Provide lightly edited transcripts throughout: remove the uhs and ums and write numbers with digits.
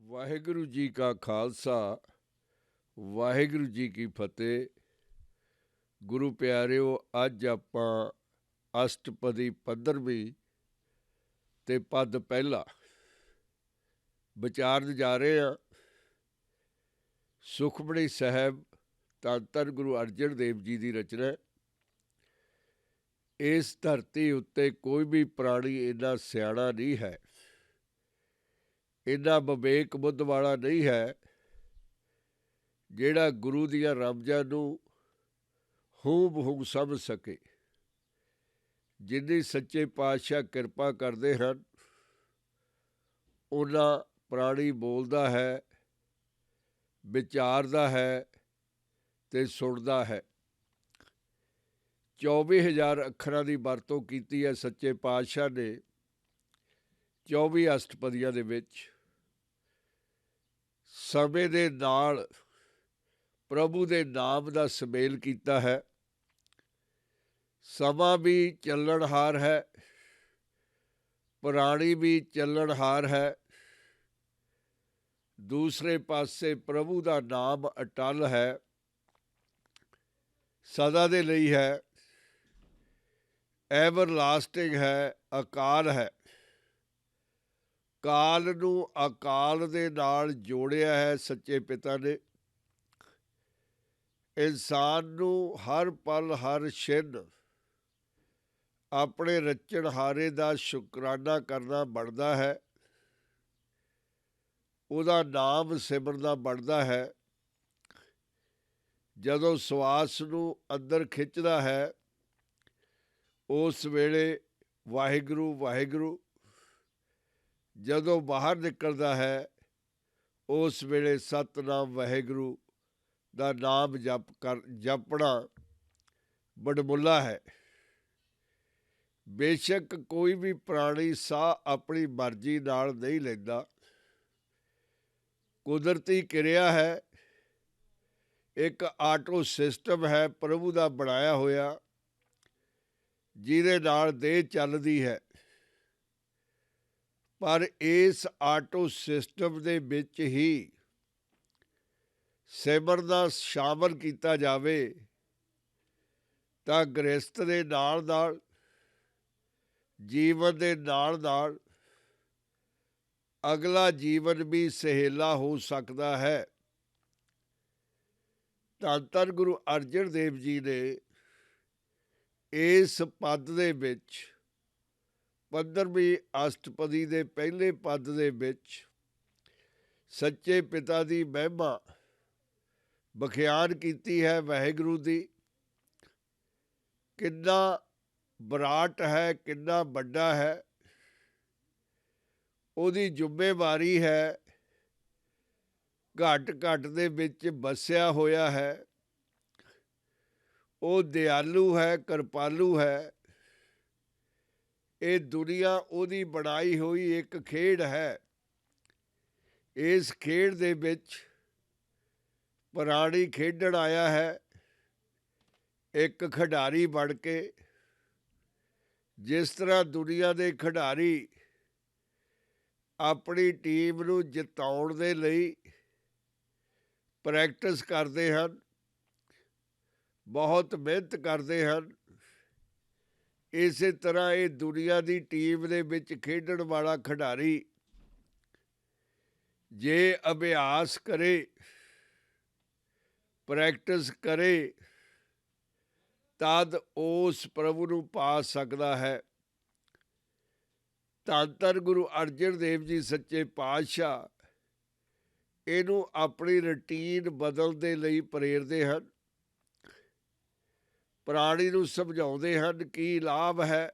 ਵਾਹਿਗੁਰੂ ਜੀ ਕਾ ਖਾਲਸਾ ਵਾਹਿਗੁਰੂ ਜੀ ਕੀ ਫਤਿਹ। ਗੁਰੂ ਪਿਆਰਿਓ, ਅੱਜ ਆਪਾਂ ਅਸ਼ਟਪਦੀ 15ਵੀਂ ਤੇ ਪਦ ਪਹਿਲਾ ਵਿਚਾਰਨ ਜਾ ਰਹੇ ਹਾਂ। ਸੁਖਮਣੀ ਸਾਹਿਬ ਧੰਨ ਧੰਨ ਗੁਰੂ ਅਰਜਨ ਦੇਵ ਜੀ ਦੀ ਰਚਨਾ। ਇਸ ਧਰਤੀ ਉੱਤੇ ਕੋਈ ਵੀ ਪ੍ਰਾਣੀ ਇੰਨਾ ਸਿਆਣਾ ਨਹੀਂ ਹੈ, ਇੰਨਾ ਵਿਵੇਕ ਬੁੱਧ ਵਾਲਾ ਨਹੀਂ ਹੈ, ਜਿਹੜਾ ਗੁਰੂ ਦੀਆਂ ਰਮਜ਼ਾਂ ਨੂੰ ਹੂਬ ਹੂਬ ਸਮਝ ਸਕੇ। ਜਿੰਨੀ ਸੱਚੇ ਪਾਤਸ਼ਾਹ ਕਿਰਪਾ ਕਰਦੇ ਹਨ, ਉਹਨਾਂ ਪ੍ਰਾਣੀ ਬੋਲਦਾ ਹੈ, ਵਿਚਾਰਦਾ ਹੈ ਅਤੇ ਸੁਣਦਾ ਹੈ। 24,000 ਅੱਖਰਾਂ ਦੀ ਵਰਤੋਂ ਕੀਤੀ ਹੈ ਸੱਚੇ ਪਾਤਸ਼ਾਹ ਨੇ 24 ਅਸ਼ਟਪਦੀਆਂ ਦੇ ਵਿੱਚ। ਸਮੇਂ ਦੇ ਨਾਲ ਪ੍ਰਭੂ ਦੇ ਨਾਮ ਦਾ ਸੁਮੇਲ ਕੀਤਾ ਹੈ। ਸਮਾਂ ਵੀ ਚੱਲਣਹਾਰ ਹੈ, ਪ੍ਰਾਣੀ ਵੀ ਚੱਲਣਹਾਰ ਹੈ। ਦੂਸਰੇ ਪਾਸੇ ਪ੍ਰਭੂ ਦਾ ਨਾਮ ਅਟੱਲ ਹੈ, ਸਦਾ ਦੇ ਲਈ ਹੈ, ਐਵਰਲਾਸਟਿੰਗ ਹੈ, ਅਕਾਲ ਹੈ। ਕਾਲ ਨੂੰ ਅਕਾਲ ਦੇ ਨਾਲ ਜੋੜਿਆ ਹੈ ਸੱਚੇ ਪਿਤਾ ਨੇ। ਇਨਸਾਨ ਨੂੰ ਹਰ ਪਲ ਹਰ ਛਿਨ ਆਪਣੇ ਰਚਣਹਾਰੇ ਦਾ ਸ਼ੁਕਰਾਨਾ ਕਰਨਾ ਬਣਦਾ ਹੈ, ਉਹਦਾ ਨਾਮ ਸਿਮਰਨਾ ਬਣਦਾ ਹੈ। ਜਦੋਂ ਸਵਾਸ ਨੂੰ ਅੰਦਰ ਖਿੱਚਦਾ ਹੈ, ਉਸ ਵੇਲੇ ਵਾਹਿਗੁਰੂ ਵਾਹਿਗੁਰੂ, ਜਦੋਂ ਬਾਹਰ ਨਿਕਲਦਾ ਹੈ ਉਸ ਵੇਲੇ ਸਤਿਨਾਮ ਵਾਹਿਗੁਰੂ ਦਾ ਨਾਮ ਜਪਣਾ ਵਡਮੁੱਲਾ ਹੈ। ਬੇਸ਼ੱਕ ਕੋਈ ਵੀ ਪ੍ਰਾਣੀ ਸਾਹ ਆਪਣੀ ਮਰਜ਼ੀ ਨਾਲ ਨਹੀਂ ਲੈਂਦਾ, ਕੁਦਰਤੀ ਕਿਰਿਆ ਹੈ, ਇੱਕ ਆਟੋ ਸਿਸਟਮ ਹੈ ਪ੍ਰਭੂ ਦਾ ਬਣਾਇਆ ਹੋਇਆ, ਜਿਹਦੇ ਨਾਲ ਦੇਹ ਚੱਲਦੀ ਹੈ। ਪਰ ਇਸ ਆਟੋ ਸਿਸਟਮ ਦੇ ਵਿੱਚ ਹੀ ਸਿਮਰਨਾ ਸ਼ਾਮਲ ਕੀਤਾ ਜਾਵੇ ਤਾਂ ਗ੍ਰਸਤ ਦੇ ਨਾਲ ਨਾਲ, ਜੀਵਨ ਦੇ ਨਾਲ ਨਾਲ ਅਗਲਾ ਜੀਵਨ ਵੀ ਸਹੇਲਾ ਹੋ ਸਕਦਾ ਹੈ। ਧੰਨ ਧੰਨ ਗੁਰੂ ਅਰਜਨ ਦੇਵ ਜੀ ਨੇ ਇਸ ਪਦ ਦੇ ਵਿੱਚ 15ਵੀਂ ਅਸ਼ਟਪਦੀ ਦੇ ਪਹਿਲੇ ਪਦ ਦੇ ਵਿੱਚ ਸੱਚੇ ਪਿਤਾ ਦੀ ਮਹਿਮਾ ਬਖਿਆਨ ਕੀਤੀ ਹੈ। ਵਾਹਿਗੁਰੂ ਦੀ ਕਿੰਨਾ ਵਿਰਾਟ ਹੈ, ਕਿੰਨਾ ਵੱਡਾ ਹੈ, ਉਹਦੀ ਜ਼ਿੰਮੇਵਾਰੀ ਹੈ। ਘਟ ਘਟ ਦੇ ਵਿੱਚ ਵਸਿਆ ਹੋਇਆ ਹੈ, ਉਹ ਦਿਆਲੂ ਹੈ, ਕਿਰਪਾਲੂ ਹੈ। ਇਹ ਦੁਨੀਆ ਉਹਦੀ ਬਣਾਈ ਹੋਈ ਇੱਕ ਖੇਡ ਹੈ। ਇਸ ਖੇਡ ਦੇ ਵਿੱਚ ਪ੍ਰਾਣੀ ਖੇਡਣ ਆਇਆ ਹੈ ਇੱਕ ਖਿਡਾਰੀ ਬਣ ਕੇ। ਜਿਸ ਤਰ੍ਹਾਂ ਦੁਨੀਆ ਦੇ ਖਿਡਾਰੀ ਆਪਣੀ ਟੀਮ ਨੂੰ ਜਿਤਾਉਣ ਦੇ ਲਈ ਪ੍ਰੈਕਟਿਸ ਕਰਦੇ ਹਨ, ਬਹੁਤ ਮਿਹਨਤ ਕਰਦੇ ਹਨ, ਇਸੇ ਤਰ੍ਹਾਂ ਇਹ ਦੁਨੀਆ ਦੀ ਟੀਮ ਦੇ ਵਿੱਚ ਖੇਡਣ ਵਾਲਾ ਖਿਡਾਰੀ ਜੇ ਅਭਿਆਸ ਕਰੇ, ਪ੍ਰੈਕਟਿਸ ਕਰੇ, ਤਦ ਉਸ ਪ੍ਰਭੂ ਨੂੰ ਪਾ ਸਕਦਾ ਹੈ। ਧੰਨ ਧੰਨ ਗੁਰੂ ਅਰਜਨ ਦੇਵ ਜੀ ਸੱਚੇ ਪਾਤਸ਼ਾਹ ਇਹਨੂੰ ਆਪਣੀ ਰੂਟੀਨ ਬਦਲਣ ਦੇ ਲਈ ਪ੍ਰੇਰਦੇ ਹਨ। ਪ੍ਰਾਣੀ ਨੂੰ ਸਮਝਾਉਂਦੇ ਹਨ ਕੀ ਲਾਭ ਹੈ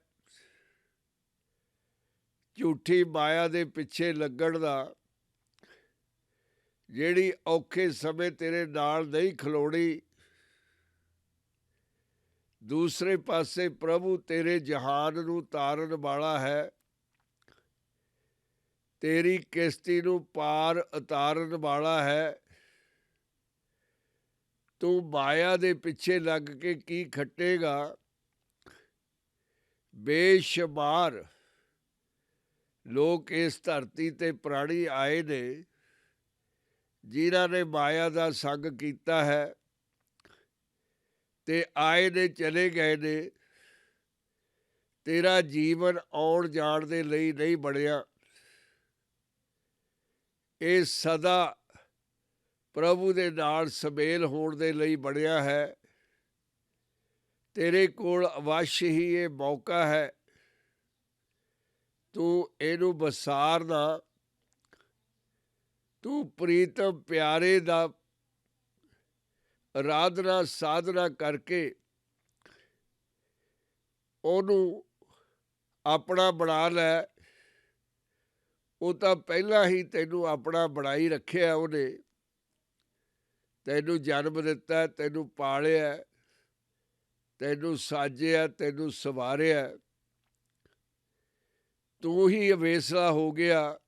ਝੂਠੀ ਮਾਇਆ ਦੇ ਪਿੱਛੇ ਲੱਗਣ ਦਾ, ਜਿਹੜੀ ਔਖੇ ਸਮੇਂ ਤੇਰੇ ਨਾਲ ਨਹੀਂ ਖਲੋਣੀ। ਦੂਸਰੇ ਪਾਸੇ ਪ੍ਰਭੂ ਤੇਰੇ ਜਹਾਨ ਨੂੰ ਤਾਰਨ ਵਾਲਾ ਹੈ, ਤੇਰੀ ਕਿਸ਼ਤੀ ਨੂੰ ਪਾਰ ਉਤਾਰਨ ਵਾਲਾ ਹੈ। ਤੂੰ ਮਾਇਆ ਦੇ ਪਿੱਛੇ ਲੱਗ ਕੇ ਕੀ ਖੱਟੇਗਾ। ਬੇਸ਼ੁਮਾਰ ਲੋਕ ਇਸ ਧਰਤੀ 'ਤੇ ਪ੍ਰਾਣੀ ਆਏ ਨੇ, ਜਿਨ੍ਹਾਂ ਨੇ ਮਾਇਆ ਦਾ ਸੰਗ ਕੀਤਾ ਹੈ ਤੇ ਆਏ ਨੇ ਚਲੇ ਗਏ ਨੇ। ਤੇਰਾ ਜੀਵਨ ਆਉਣ ਜਾਣ ਦੇ ਲਈ ਨਹੀਂ ਬਣਿਆ, ਇਹ ਸਦਾ ਪ੍ਰਭੂ ਦੇ ਨਾਲ ਸੁਮੇਲ ਹੋਣ ਦੇ ਲਈ ਬਣਿਆ ਹੈ। ਤੇਰੇ ਕੋਲ ਅਵੱਸ਼ ਹੀ ਇਹ ਮੌਕਾ ਹੈ, ਤੂੰ ਇਹਨੂੰ ਵਿਸਾਰ ਨਾ। ਤੂੰ ਪ੍ਰੀਤਮ ਪਿਆਰੇ ਦਾ ਆਰਾਧਨਾ ਸਾਧਨਾ ਕਰਕੇ ਉਹਨੂੰ ਆਪਣਾ ਬਣਾ ਲੈ। ਉਹ ਤਾਂ ਪਹਿਲਾਂ ਹੀ ਤੈਨੂੰ ਆਪਣਾ ਬਣਾਈ ਰੱਖਿਆ, ਉਹਨੇ ਤੈਨੂੰ ਜਨਮ ਦਿੱਤਾ, ਤੈਨੂੰ ਪਾਲਿਆ, ਤੈਨੂੰ ਸਾਜਿਆ, ਤੈਨੂੰ ਸਵਾਰਿਆ। ਤੂੰ ਹੀ ਅਵੇਸਲਾ ਹੋ ਗਿਆ।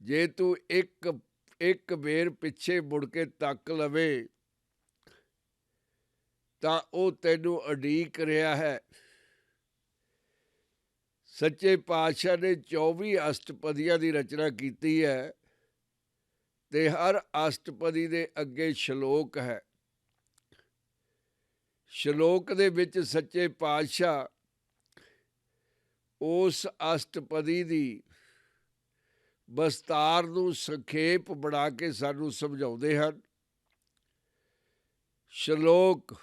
ਜੇ ਤੂੰ ਇੱਕ ਵੇਰ ਪਿੱਛੇ ਮੁੜ ਕੇ ਤੱਕ ਲਵੇ ਤਾਂ ਉਹ ਤੈਨੂੰ ਉਡੀਕ ਰਿਹਾ ਹੈ। ਸੱਚੇ ਪਾਤਸ਼ਾਹ ਨੇ 24 ਅਸ਼ਟਪਦੀਆਂ ਦੀ ਰਚਨਾ ਕੀਤੀ ਹੈ ਤੇ ਹਰ ਅਸ਼ਟਪਦੀ ਦੇ ਅੱਗੇ ਸ਼ਲੋਕ ਹੈ। ਸ਼ਲੋਕ ਦੇ ਵਿੱਚ ਸੱਚੇ ਪਾਤਸ਼ਾਹ ਉਸ ਅਸ਼ਟਪਦੀ ਦੀ ਵਿਸਤਾਰ ਨੂੰ ਸੰਖੇਪ ਬਣਾ ਕੇ ਸਾਨੂੰ ਸਮਝਾਉਂਦੇ ਹਨ। ਸ਼ਲੋਕ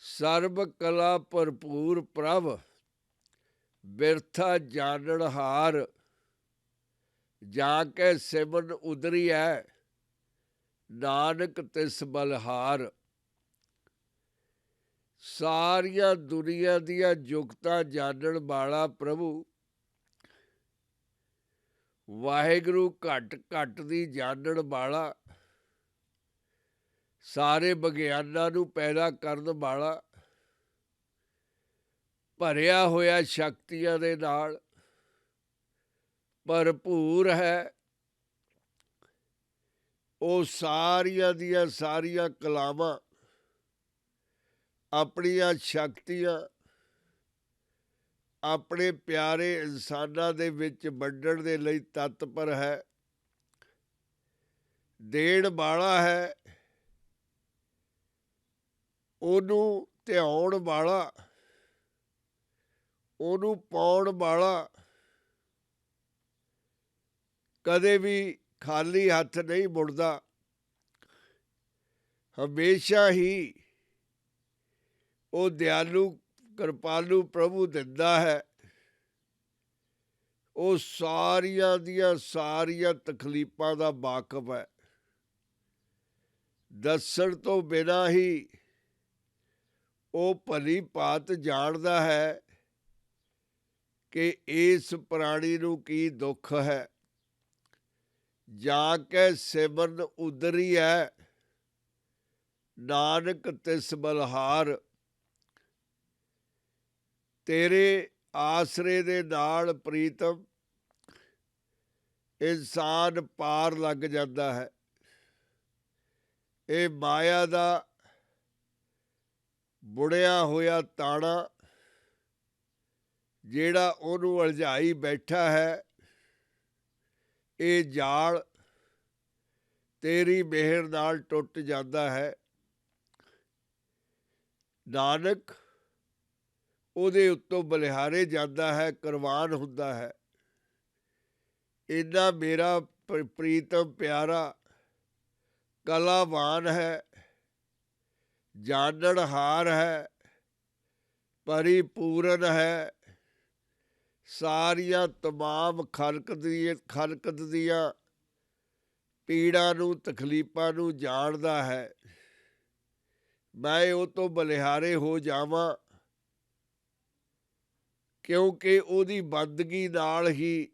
ਸਰਬ ਕਲਾ ਭਰਪੂਰ ਪ੍ਰਭ ਬਿਰਥਾ ਜਾਣਨ ਹਾਰ ਜਾ ਕੇ ਸਿਮਰਨ ਉਦਰੀਐ ਨਾਨਕ ਤਿਸ ਬਲਹਾਰ। ਸਾਰੀਆਂ ਦੁਨੀਆ ਦੀਆਂ ਜੁਗਤਾਂ ਜਾਣਨ ਵਾਲਾ ਪ੍ਰਭੂ ਵਾਹਿਗੁਰੂ ਘਟ ਘਟ ਦੀ ਜਾਣਨ ਵਾਲਾ, ਸਾਰੇ ਵਿਗਿਆਨਾਂ ਨੂੰ ਪੈਦਾ ਕਰਨ ਵਾਲਾ, ਭਰਿਆ ਹੋਇਆ ਸ਼ਕਤੀਆਂ ਦੇ ਨਾਲ ਭਰਪੂਰ ਹੈ। ਉਹ ਸਾਰੀਆਂ ਦੀਆਂ ਸਾਰੀਆਂ ਕਲਾਵਾਂ ਆਪਣੀਆਂ ਸ਼ਕਤੀਆਂ ਆਪਣੇ ਪਿਆਰੇ ਇਨਸਾਨਾਂ ਦੇ ਵਿੱਚ ਵੰਡਣ ਦੇ ਲਈ ਤਤਪਰ ਹੈ। ਦੇਣ ਵਾਲਾ ਹੈ, ਉਹਨੂੰ ਧਿਆਉਣ ਵਾਲਾ, ਉਹਨੂੰ ਪਾਉਣ ਵਾਲਾ, ਕਦੇ ਵੀ ਖਾਲੀ ਹੱਥ ਨਹੀਂ ਮੁੜਦਾ। ਹਮੇਸ਼ਾ ਹੀ ਉਹ ਦਿਆਲੂ ਕਿਰਪਾਲੂ ਪ੍ਰਭੂ ਦਿੰਦਾ ਹੈ। ਉਹ ਸਾਰੀਆਂ ਦੀਆਂ ਸਾਰੀਆਂ ਤਕਲੀਫਾਂ ਦਾ ਵਾਕਫ ਹੈ। ਦੱਸਣ ਤੋਂ ਬਿਨਾਂ ਹੀ ਉਹ ਭਲੀ ਭਾਂਤ ਜਾਣਦਾ ਹੈ ਕਿ ਇਸ ਪ੍ਰਾਣੀ ਨੂੰ ਕੀ ਦੁੱਖ ਹੈ। ਜਾ ਕੇ ਸਿਮਰਨ ਉਦਰੀ ਹੈ ਨਾਨਕ ਤਿਸ ਬਲਹਾਰ। ਤੇਰੇ ਆਸਰੇ ਦੇ ਨਾਲ ਪ੍ਰੀਤਮ ਇਨਸਾਨ ਪਾਰ ਲੱਗ ਜਾਂਦਾ ਹੈ। ਇਹ ਮਾਇਆ ਦਾ ਬੁੜਿਆ ਹੋਇਆ ਤਾਣਾ ਜਿਹੜਾ ਉਹਨੂੰ ਉਲਝਾਈ ਬੈਠਾ ਹੈ, ਇਹ ਜਾਲ ਤੇਰੀ ਮਿਹਰ ਨਾਲ ਟੁੱਟ ਜਾਂਦਾ ਹੈ। ਨਾਨਕ ਉਹਦੇ ਉੱਤੋਂ ਬਲਿਹਾਰੇ ਜਾਂਦਾ ਹੈ, ਕੁਰਬਾਨ ਹੁੰਦਾ ਹੈ। ਇੰਨਾ ਮੇਰਾ ਪ੍ਰੀਤਮ ਪਿਆਰਾ ਕਲਾਵਾਨ ਹੈ, ਜਾਣਨਹਾਰ ਹੈ, ਪਰਿਪੂਰਨ ਹੈ। ਸਾਰੀਆਂ ਤਮਾਮ ਖਲਕਤ ਦੀਆਂ ਪੀੜਾਂ ਨੂੰ ਤਕਲੀਫਾਂ ਨੂੰ ਜਾਣਦਾ ਹੈ। ਮੈਂ ਉਹ ਤੋਂ ਬਲਿਹਾਰੇ ਹੋ ਜਾਵਾਂ ਕਿਉਂਕਿ ਉਹਦੀ ਬੰਦਗੀ ਨਾਲ ਹੀ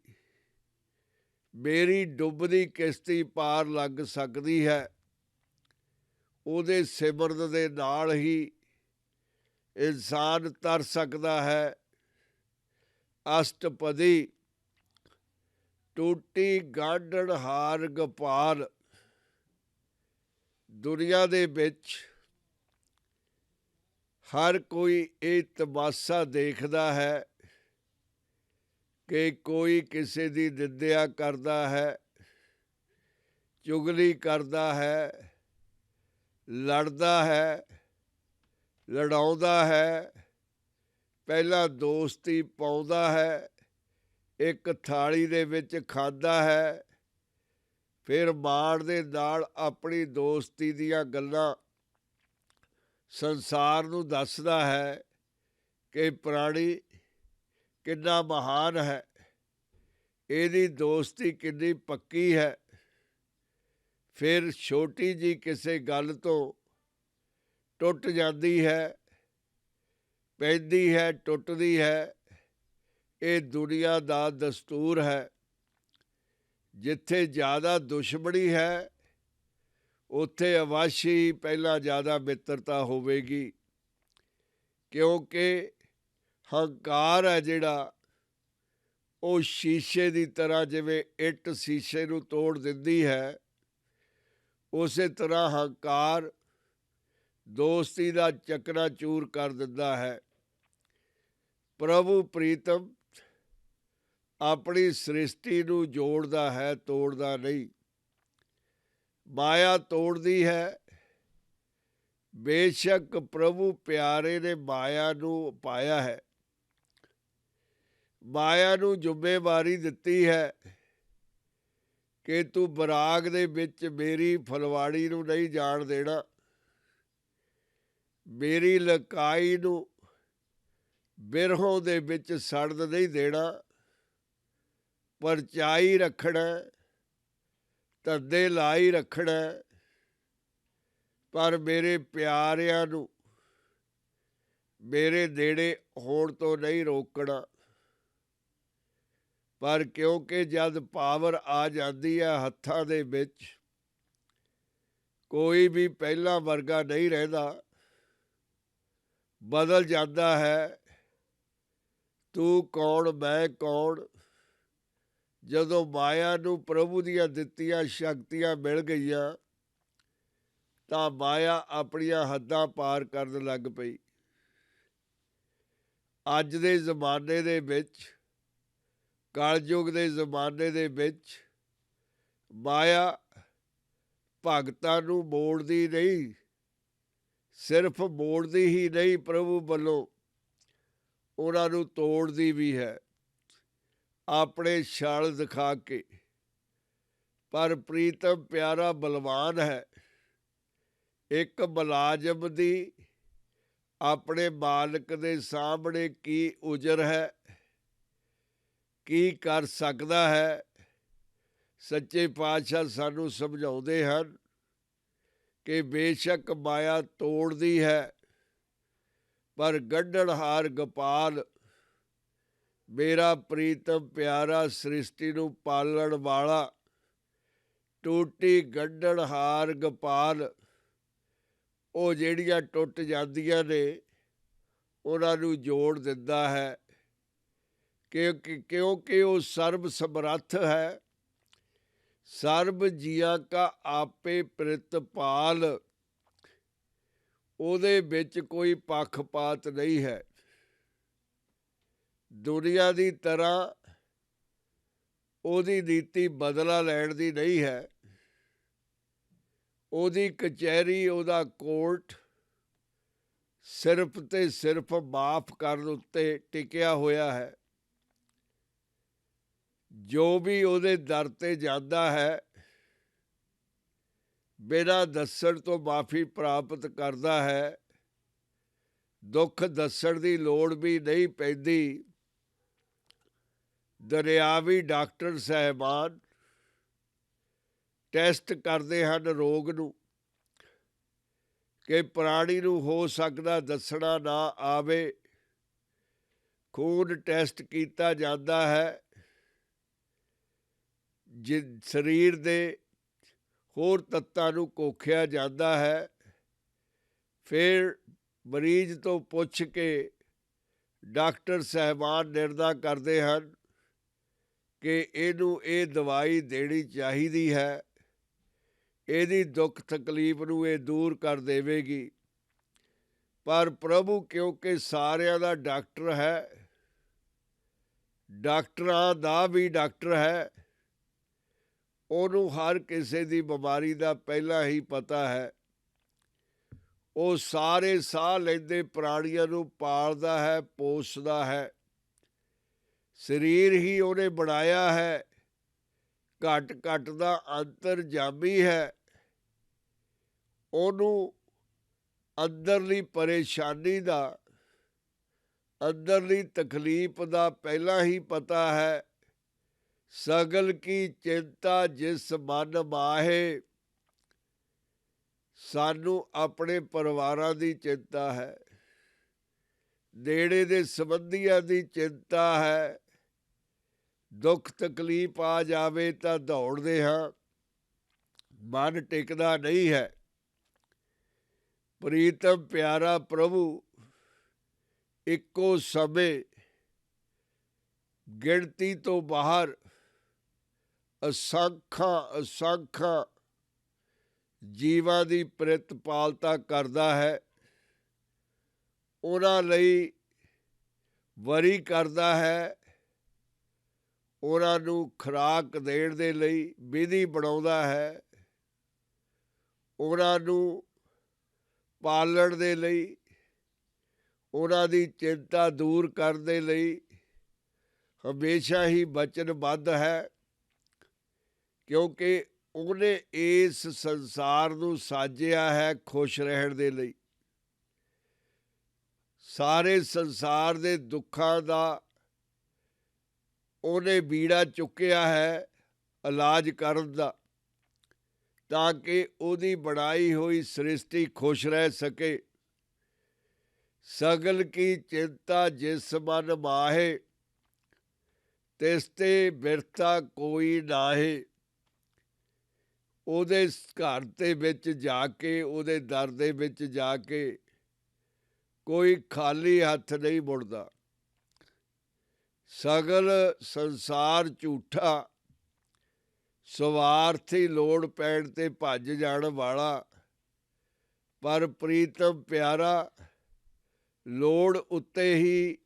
ਮੇਰੀ ਡੁੱਬਦੀ ਕਿਸ਼ਤੀ ਪਾਰ ਲੱਗ ਸਕਦੀ ਹੈ। ਉਹਦੇ ਸਿਮਰਨ ਦੇ ਨਾਲ ਹੀ ਇਨਸਾਨ ਤਰ ਸਕਦਾ ਹੈ। ਅਸ਼ਟਪਦੀ ਟੂਟੀ ਗਾਢਣ ਹਾਰ ਗੋਪਾਲ। ਦੁਨੀਆ ਦੇ ਵਿੱਚ ਹਰ ਕੋਈ ਇਹ ਤਮਾਸ਼ਾ ਦੇਖਦਾ ਹੈ ਕਿ ਕੋਈ ਕਿਸੇ ਦੀ ਨਿੰਦਿਆ ਕਰਦਾ ਹੈ, ਚੁਗਲੀ ਕਰਦਾ ਹੈ, ਲੜਦਾ ਹੈ, ਲੜਾਉਂਦਾ ਹੈ, ਪਹਿਲਾਂ ਦੋਸਤੀ ਪਾਉਂਦਾ ਹੈ, ਇੱਕ ਥਾਲੀ ਦੇ ਵਿੱਚ ਖਾਂਦਾ ਹੈ, ਫਿਰ ਮਾਣ ਦੇ ਨਾਲ ਆਪਣੀ ਦੋਸਤੀ ਦੀਆਂ ਗੱਲਾਂ ਸੰਸਾਰ ਨੂੰ ਦੱਸਦਾ ਹੈ ਕਿ ਪ੍ਰਾਣੀ ਕਿੰਨਾ ਮਹਾਨ ਹੈ, ਇਹਦੀ ਦੋਸਤੀ ਕਿੰਨੀ ਪੱਕੀ ਹੈ। ਫਿਰ ਛੋਟੀ ਜਿਹੀ ਕਿਸੇ ਗੱਲ ਤੋਂ ਟੁੱਟ ਜਾਂਦੀ ਹੈ, ਪੈਂਦੀ ਹੈ, ਟੁੱਟਦੀ ਹੈ। ਇਹ ਦੁਨੀਆ ਦਾ ਦਸਤੂਰ ਹੈ। ਜਿੱਥੇ ਜ਼ਿਆਦਾ ਦੁਸ਼ਮਣੀ ਹੈ ਉੱਥੇ ਅਵੱਸ਼ ਹੀ ਪਹਿਲਾਂ ਜ਼ਿਆਦਾ ਮਿੱਤਰਤਾ ਹੋਵੇਗੀ, ਕਿਉਂਕਿ ਹੰਕਾਰ ਹੈ ਜਿਹੜਾ ਉਹ ਸ਼ੀਸ਼ੇ ਦੀ ਤਰ੍ਹਾਂ, ਜਿਵੇਂ ਇੱਟ ਸ਼ੀਸ਼ੇ ਨੂੰ ਤੋੜ ਦਿੰਦੀ ਹੈ, ਉਸੇ ਤਰ੍ਹਾਂ ਹੰਕਾਰ ਦੋਸਤੀ ਦਾ ਚਕਨਾਚੂਰ ਕਰ ਦਿੰਦਾ ਹੈ। ਪ੍ਰਭੂ ਪ੍ਰੀਤਮ ਆਪਣੀ ਸ੍ਰਿਸ਼ਟੀ ਨੂੰ ਜੋੜਦਾ ਹੈ, ਤੋੜਦਾ ਨਹੀਂ। ਮਾਇਆ ਤੋੜਦੀ ਹੈ। ਬੇਸ਼ੱਕ ਪ੍ਰਭੂ ਪਿਆਰੇ ਨੇ ਮਾਇਆ ਨੂੰ ਪਾਇਆ ਹੈ, ਮਾਇਆ ਨੂੰ ਜ਼ਿੰਮੇਵਾਰੀ ਦਿੱਤੀ ਹੈ ਕਿ ਤੂੰ ਬਰਾਗ ਦੇ ਵਿੱਚ ਮੇਰੀ ਫੁਲਵਾੜੀ ਨੂੰ ਨਹੀਂ ਜਾਣ ਦੇਣਾ, ਮੇਰੀ ਲਕਾਈ ਨੂੰ ਬਿਰਹੋਂ ਦੇ ਵਿੱਚ ਸੜਨ ਨਹੀਂ ਦੇਣਾ, ਪਰਚਾਈ ਰੱਖਣਾ, ਧੰਦੇ ਲਾਈ ਰੱਖਣਾ, ਪਰ ਮੇਰੇ ਪਿਆਰਿਆਂ ਨੂੰ ਮੇਰੇ ਨੇੜੇ ਹੋਣ ਤੋਂ ਨਹੀਂ ਰੋਕਣਾ। ਪਰ ਕਿਉਂਕਿ ਜਦ ਪਾਵਰ ਆ ਜਾਂਦੀ ਹੈ ਹੱਥਾਂ ਦੇ ਵਿੱਚ, ਕੋਈ ਵੀ ਪਹਿਲਾਂ ਵਰਗਾ ਨਹੀਂ ਰਹਿੰਦਾ, ਬਦਲ ਜਾਂਦਾ ਹੈ। ਤੂੰ ਕੌਣ, ਮੈਂ ਕੌਣ। ਜਦੋਂ ਮਾਇਆ ਨੂੰ ਪ੍ਰਭੂ ਦੀਆਂ ਦਿੱਤੀਆਂ ਸ਼ਕਤੀਆਂ ਮਿਲ ਗਈਆਂ ਤਾਂ ਮਾਇਆ ਆਪਣੀਆਂ ਹੱਦਾਂ ਪਾਰ ਕਰਨ ਲੱਗ ਪਈ। ਅੱਜ ਦੇ ਜ਼ਮਾਨੇ ਦੇ ਵਿੱਚ, ਕਲਯੁਗ ਦੇ ਜ਼ਮਾਨੇ ਦੇ ਵਿੱਚ, ਮਾਇਆ ਭਗਤਾਂ ਨੂੰ ਮੋੜਦੀ ਨਹੀਂ, ਸਿਰਫ ਮੋੜਦੀ ਹੀ ਨਹੀਂ, ਪ੍ਰਭੂ ਵੱਲੋਂ ਉਹਨਾਂ ਨੂੰ ਤੋੜਦੀ ਵੀ ਹੈ, ਆਪਣੇ ਛਲ ਦਿਖਾ ਕੇ। ਪਰ ਪ੍ਰੀਤਮ ਪਿਆਰਾ ਬਲਵਾਨ ਹੈ। ਇੱਕ ਮੁਲਾਜ਼ਮ ਦੀ ਆਪਣੇ ਮਾਲਕ ਦੇ ਸਾਹਮਣੇ ਕੀ ਉਜਰ ਹੈ, ਕੀ ਕਰ ਸਕਦਾ ਹੈ। ਸੱਚੇ ਪਾਤਸ਼ਾਹ ਸਾਨੂੰ ਸਮਝਾਉਂਦੇ ਹਨ ਕਿ ਬੇਸ਼ੱਕ ਮਾਇਆ ਤੋੜਦੀ ਹੈ, ਪਰ ਗੰਢਣਹਾਰ ਗੋਪਾਲ ਮੇਰਾ ਪ੍ਰੀਤਮ ਪਿਆਰਾ, ਸ੍ਰਿਸ਼ਟੀ ਨੂੰ ਪਾਲਣ ਵਾਲਾ, ਟੂਟੀ ਗੰਢਣਹਾਰ ਗੋਪਾਲ, ਉਹ ਜਿਹੜੀਆਂ ਟੁੱਟ ਜਾਂਦੀਆਂ ਨੇ ਉਹਨਾਂ ਨੂੰ ਜੋੜ ਦਿੰਦਾ ਹੈ, ਕਿਉਂਕਿ ਉਹ ਸਰਬ ਸਮਰੱਥ ਹੈ। ਸਰਬ ਜੀਆਂ ਕਾ ਆਪੇ ਪ੍ਰਿਤਪਾਲ, ਉਹਦੇ ਵਿੱਚ ਕੋਈ ਪੱਖਪਾਤ ਨਹੀਂ ਹੈ। ਦੁਨੀਆ ਦੀ ਤਰ੍ਹਾਂ ਉਹਦੀ ਨੀਤੀ ਬਦਲਾ ਲੈਣ ਦੀ ਨਹੀਂ ਹੈ। ਉਹਦੀ ਕਚਹਿਰੀ, ਉਹਦਾ ਕੋਰਟ ਸਿਰਫ ਤੇ ਸਿਰਫ ਮਾਫ ਕਰਨ ਉੱਤੇ ਟਿਕਿਆ ਹੋਇਆ ਹੈ। ਜੋ ਵੀ ਉਹਦੇ ਦਰ ਤੇ ਜਾਂਦਾ ਹੈ ਬਿਨਾਂ ਦੱਸਣ ਤੋਂ ਮਾਫੀ ਪ੍ਰਾਪਤ ਕਰਦਾ ਹੈ। ਦੁੱਖ ਦੱਸਣ ਦੀ ਲੋੜ ਵੀ ਨਹੀਂ ਪੈਂਦੀ। ਦਰਿਆਵੀ ਡਾਕਟਰ ਸਾਹਿਬਾਨ ਟੈਸਟ ਕਰਦੇ ਹਨ ਰੋਗ ਨੂੰ ਕਿ ਪ੍ਰਾਣੀ ਨੂੰ ਹੋ ਸਕਦਾ ਦੱਸਣਾ ਨਾ ਆਵੇ। ਖੂਨ ਟੈਸਟ ਕੀਤਾ ਜਾਂਦਾ ਹੈ, ਸਰੀਰ ਦੇ ਹੋਰ ਤੱਤਾਂ ਨੂੰ ਕੋਖਿਆ ਜਾਂਦਾ ਹੈ। ਫਿਰ ਮਰੀਜ਼ ਤੋਂ ਪੁੱਛ ਕੇ ਡਾਕਟਰ ਸਾਹਿਬਾਨ ਨਿਰਣਾ ਕਰਦੇ ਹਨ ਕਿ ਇਹਨੂੰ ਇਹ ਦਵਾਈ ਦੇਣੀ ਚਾਹੀਦੀ ਹੈ, ਇਹਦੀ ਦੁੱਖ ਤਕਲੀਫ ਨੂੰ ਇਹ ਦੂਰ ਕਰ ਦੇਵੇਗੀ। ਪਰ ਪ੍ਰਭੂ ਕਿਉਂਕਿ ਸਾਰਿਆਂ ਦਾ ਡਾਕਟਰ ਹੈ, ਡਾਕਟਰਾਂ ਦਾ ਵੀ ਡਾਕਟਰ ਹੈ, ਉਹਨੂੰ ਹਰ ਕਿਸੇ ਦੀ ਬਿਮਾਰੀ ਦਾ ਪਹਿਲਾਂ ਹੀ ਪਤਾ ਹੈ। ਉਹ ਸਾਰੇ ਸਾਹ ਲੈਂਦੇ ਪ੍ਰਾਣੀਆਂ ਨੂੰ ਪਾਲਦਾ ਹੈ, ਪੋਸਦਾ ਹੈ। ਸਰੀਰ ਹੀ ਉਹਨੇ ਬਣਾਇਆ ਹੈ, ਘੱਟ ਘੱਟ ਦਾ ਅੰਤਰਜਾਮੀ ਹੈ। ਉਹਨੂੰ ਅੰਦਰਲੀ ਪਰੇਸ਼ਾਨੀ ਦਾ, ਅੰਦਰਲੀ ਤਕਲੀਫ ਦਾ ਪਹਿਲਾਂ ਹੀ ਪਤਾ ਹੈ। ਸਗਲ ਕੀ ਚਿੰਤਾ ਜਿਸ ਮਨ ਮਾਹੇ। ਸਾਨੂੰ ਆਪਣੇ ਪਰਿਵਾਰਾਂ ਦੀ ਚਿੰਤਾ ਹੈ, ਨੇੜੇ ਦੇ ਸੰਬੰਧੀਆਂ ਦੀ ਚਿੰਤਾ ਹੈ। ਦੁੱਖ ਤਕਲੀਫ ਆ ਜਾਵੇ ਤਾਂ ਦੌੜਦੇ ਹਾਂ, ਮਨ ਟਿਕਦਾ ਨਹੀਂ ਹੈ। ਪ੍ਰੀਤਮ ਪਿਆਰਾ ਪ੍ਰਭੂ ਇੱਕੋ ਸਮੇਂ ਗਿਣਤੀ ਤੋਂ ਬਾਹਰ ਅਸੰਖਾਂ ਜੀਵਾਂ ਦੀ ਪ੍ਰਤਿਪਾਲਤਾ ਕਰਦਾ ਹੈ। ਉਹਨਾਂ ਲਈ ਵਰੀ ਕਰਦਾ ਹੈ, ਉਹਨਾਂ ਨੂੰ ਖੁਰਾਕ ਦੇਣ ਦੇ ਲਈ ਵਿਧੀ ਬਣਾਉਂਦਾ ਹੈ, ਉਹਨਾਂ ਨੂੰ ਪਾਲਣ ਦੇ ਲਈ, ਉਹਨਾਂ ਦੀ ਚਿੰਤਾ ਦੂਰ ਕਰਨ ਦੇ ਲਈ ਹਮੇਸ਼ਾ ਹੀ ਵਚਨਬੱਧ ਹੈ। ਕਿਉਂਕਿ ਉਹਨੇ ਇਸ ਸੰਸਾਰ ਨੂੰ ਸਾਜਿਆ ਹੈ ਖੁਸ਼ ਰਹਿਣ ਦੇ ਲਈ। ਸਾਰੇ ਸੰਸਾਰ ਦੇ ਦੁੱਖਾਂ ਦਾ ਉਹਨੇ ਬੀੜਾ ਚੁੱਕਿਆ ਹੈ ਇਲਾਜ ਕਰਨ ਦਾ, ਤਾਂ ਕਿ ਉਹਦੀ ਬਣਾਈ ਹੋਈ ਸ੍ਰਿਸ਼ਟੀ ਖੁਸ਼ ਰਹਿ ਸਕੇ। ਸਗਲ ਕੀ ਚਿੰਤਾ ਜਿਸ ਮਨ ਮਾਹੇ, ਤਿਸ ਤੇ ਬਿਰਥਾ ਕੋਈ ਨਾਹੇ। ਉਹਦੇ ਘਰ ਦੇ ਵਿੱਚ ਜਾ ਕੇ, ਉਹਦੇ ਦਰ ਦੇ ਵਿੱਚ ਜਾ ਕੇ ਕੋਈ ਖਾਲੀ ਹੱਥ ਨਹੀਂ ਮੁੜਦਾ। ਸਗਲ ਸੰਸਾਰ ਝੂਠਾ, ਸਵਾਰਥੀ, ਲੋੜ ਪੈਣ ਤੇ ਭੱਜ ਜਾਣ ਵਾਲਾ। ਪਰ ਪ੍ਰੀਤਮ ਪਿਆਰਾ ਲੋੜ ਉੱਤੇ ਹੀ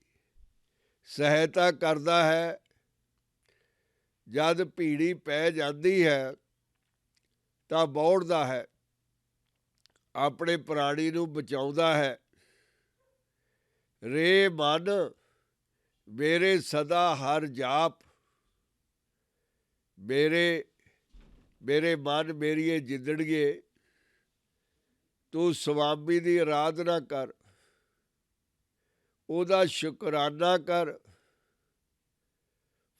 ਸਹਾਇਤਾ ਕਰਦਾ ਹੈ। ਜਦ ਭੀੜੀ ਪੈ ਜਾਂਦੀ ਹੈ ਤਾਂ ਬੌੜਦਾ ਹੈ, ਆਪਣੇ ਪ੍ਰਾਣੀ ਨੂੰ ਬਚਾਉਂਦਾ ਹੈ। ਰੇ ਮਨ ਮੇਰੇ ਸਦਾ ਹਰ ਜਾਪ। ਮੇਰੇ ਮਨ, ਮੇਰੀਏ ਜਿੰਦੜੀਏ, ਤੂੰ ਸਵਾਮੀ ਦੀ ਆਰਾਧਨਾ ਕਰ, ਉਹਦਾ ਸ਼ੁਕਰਾਨਾ ਕਰ।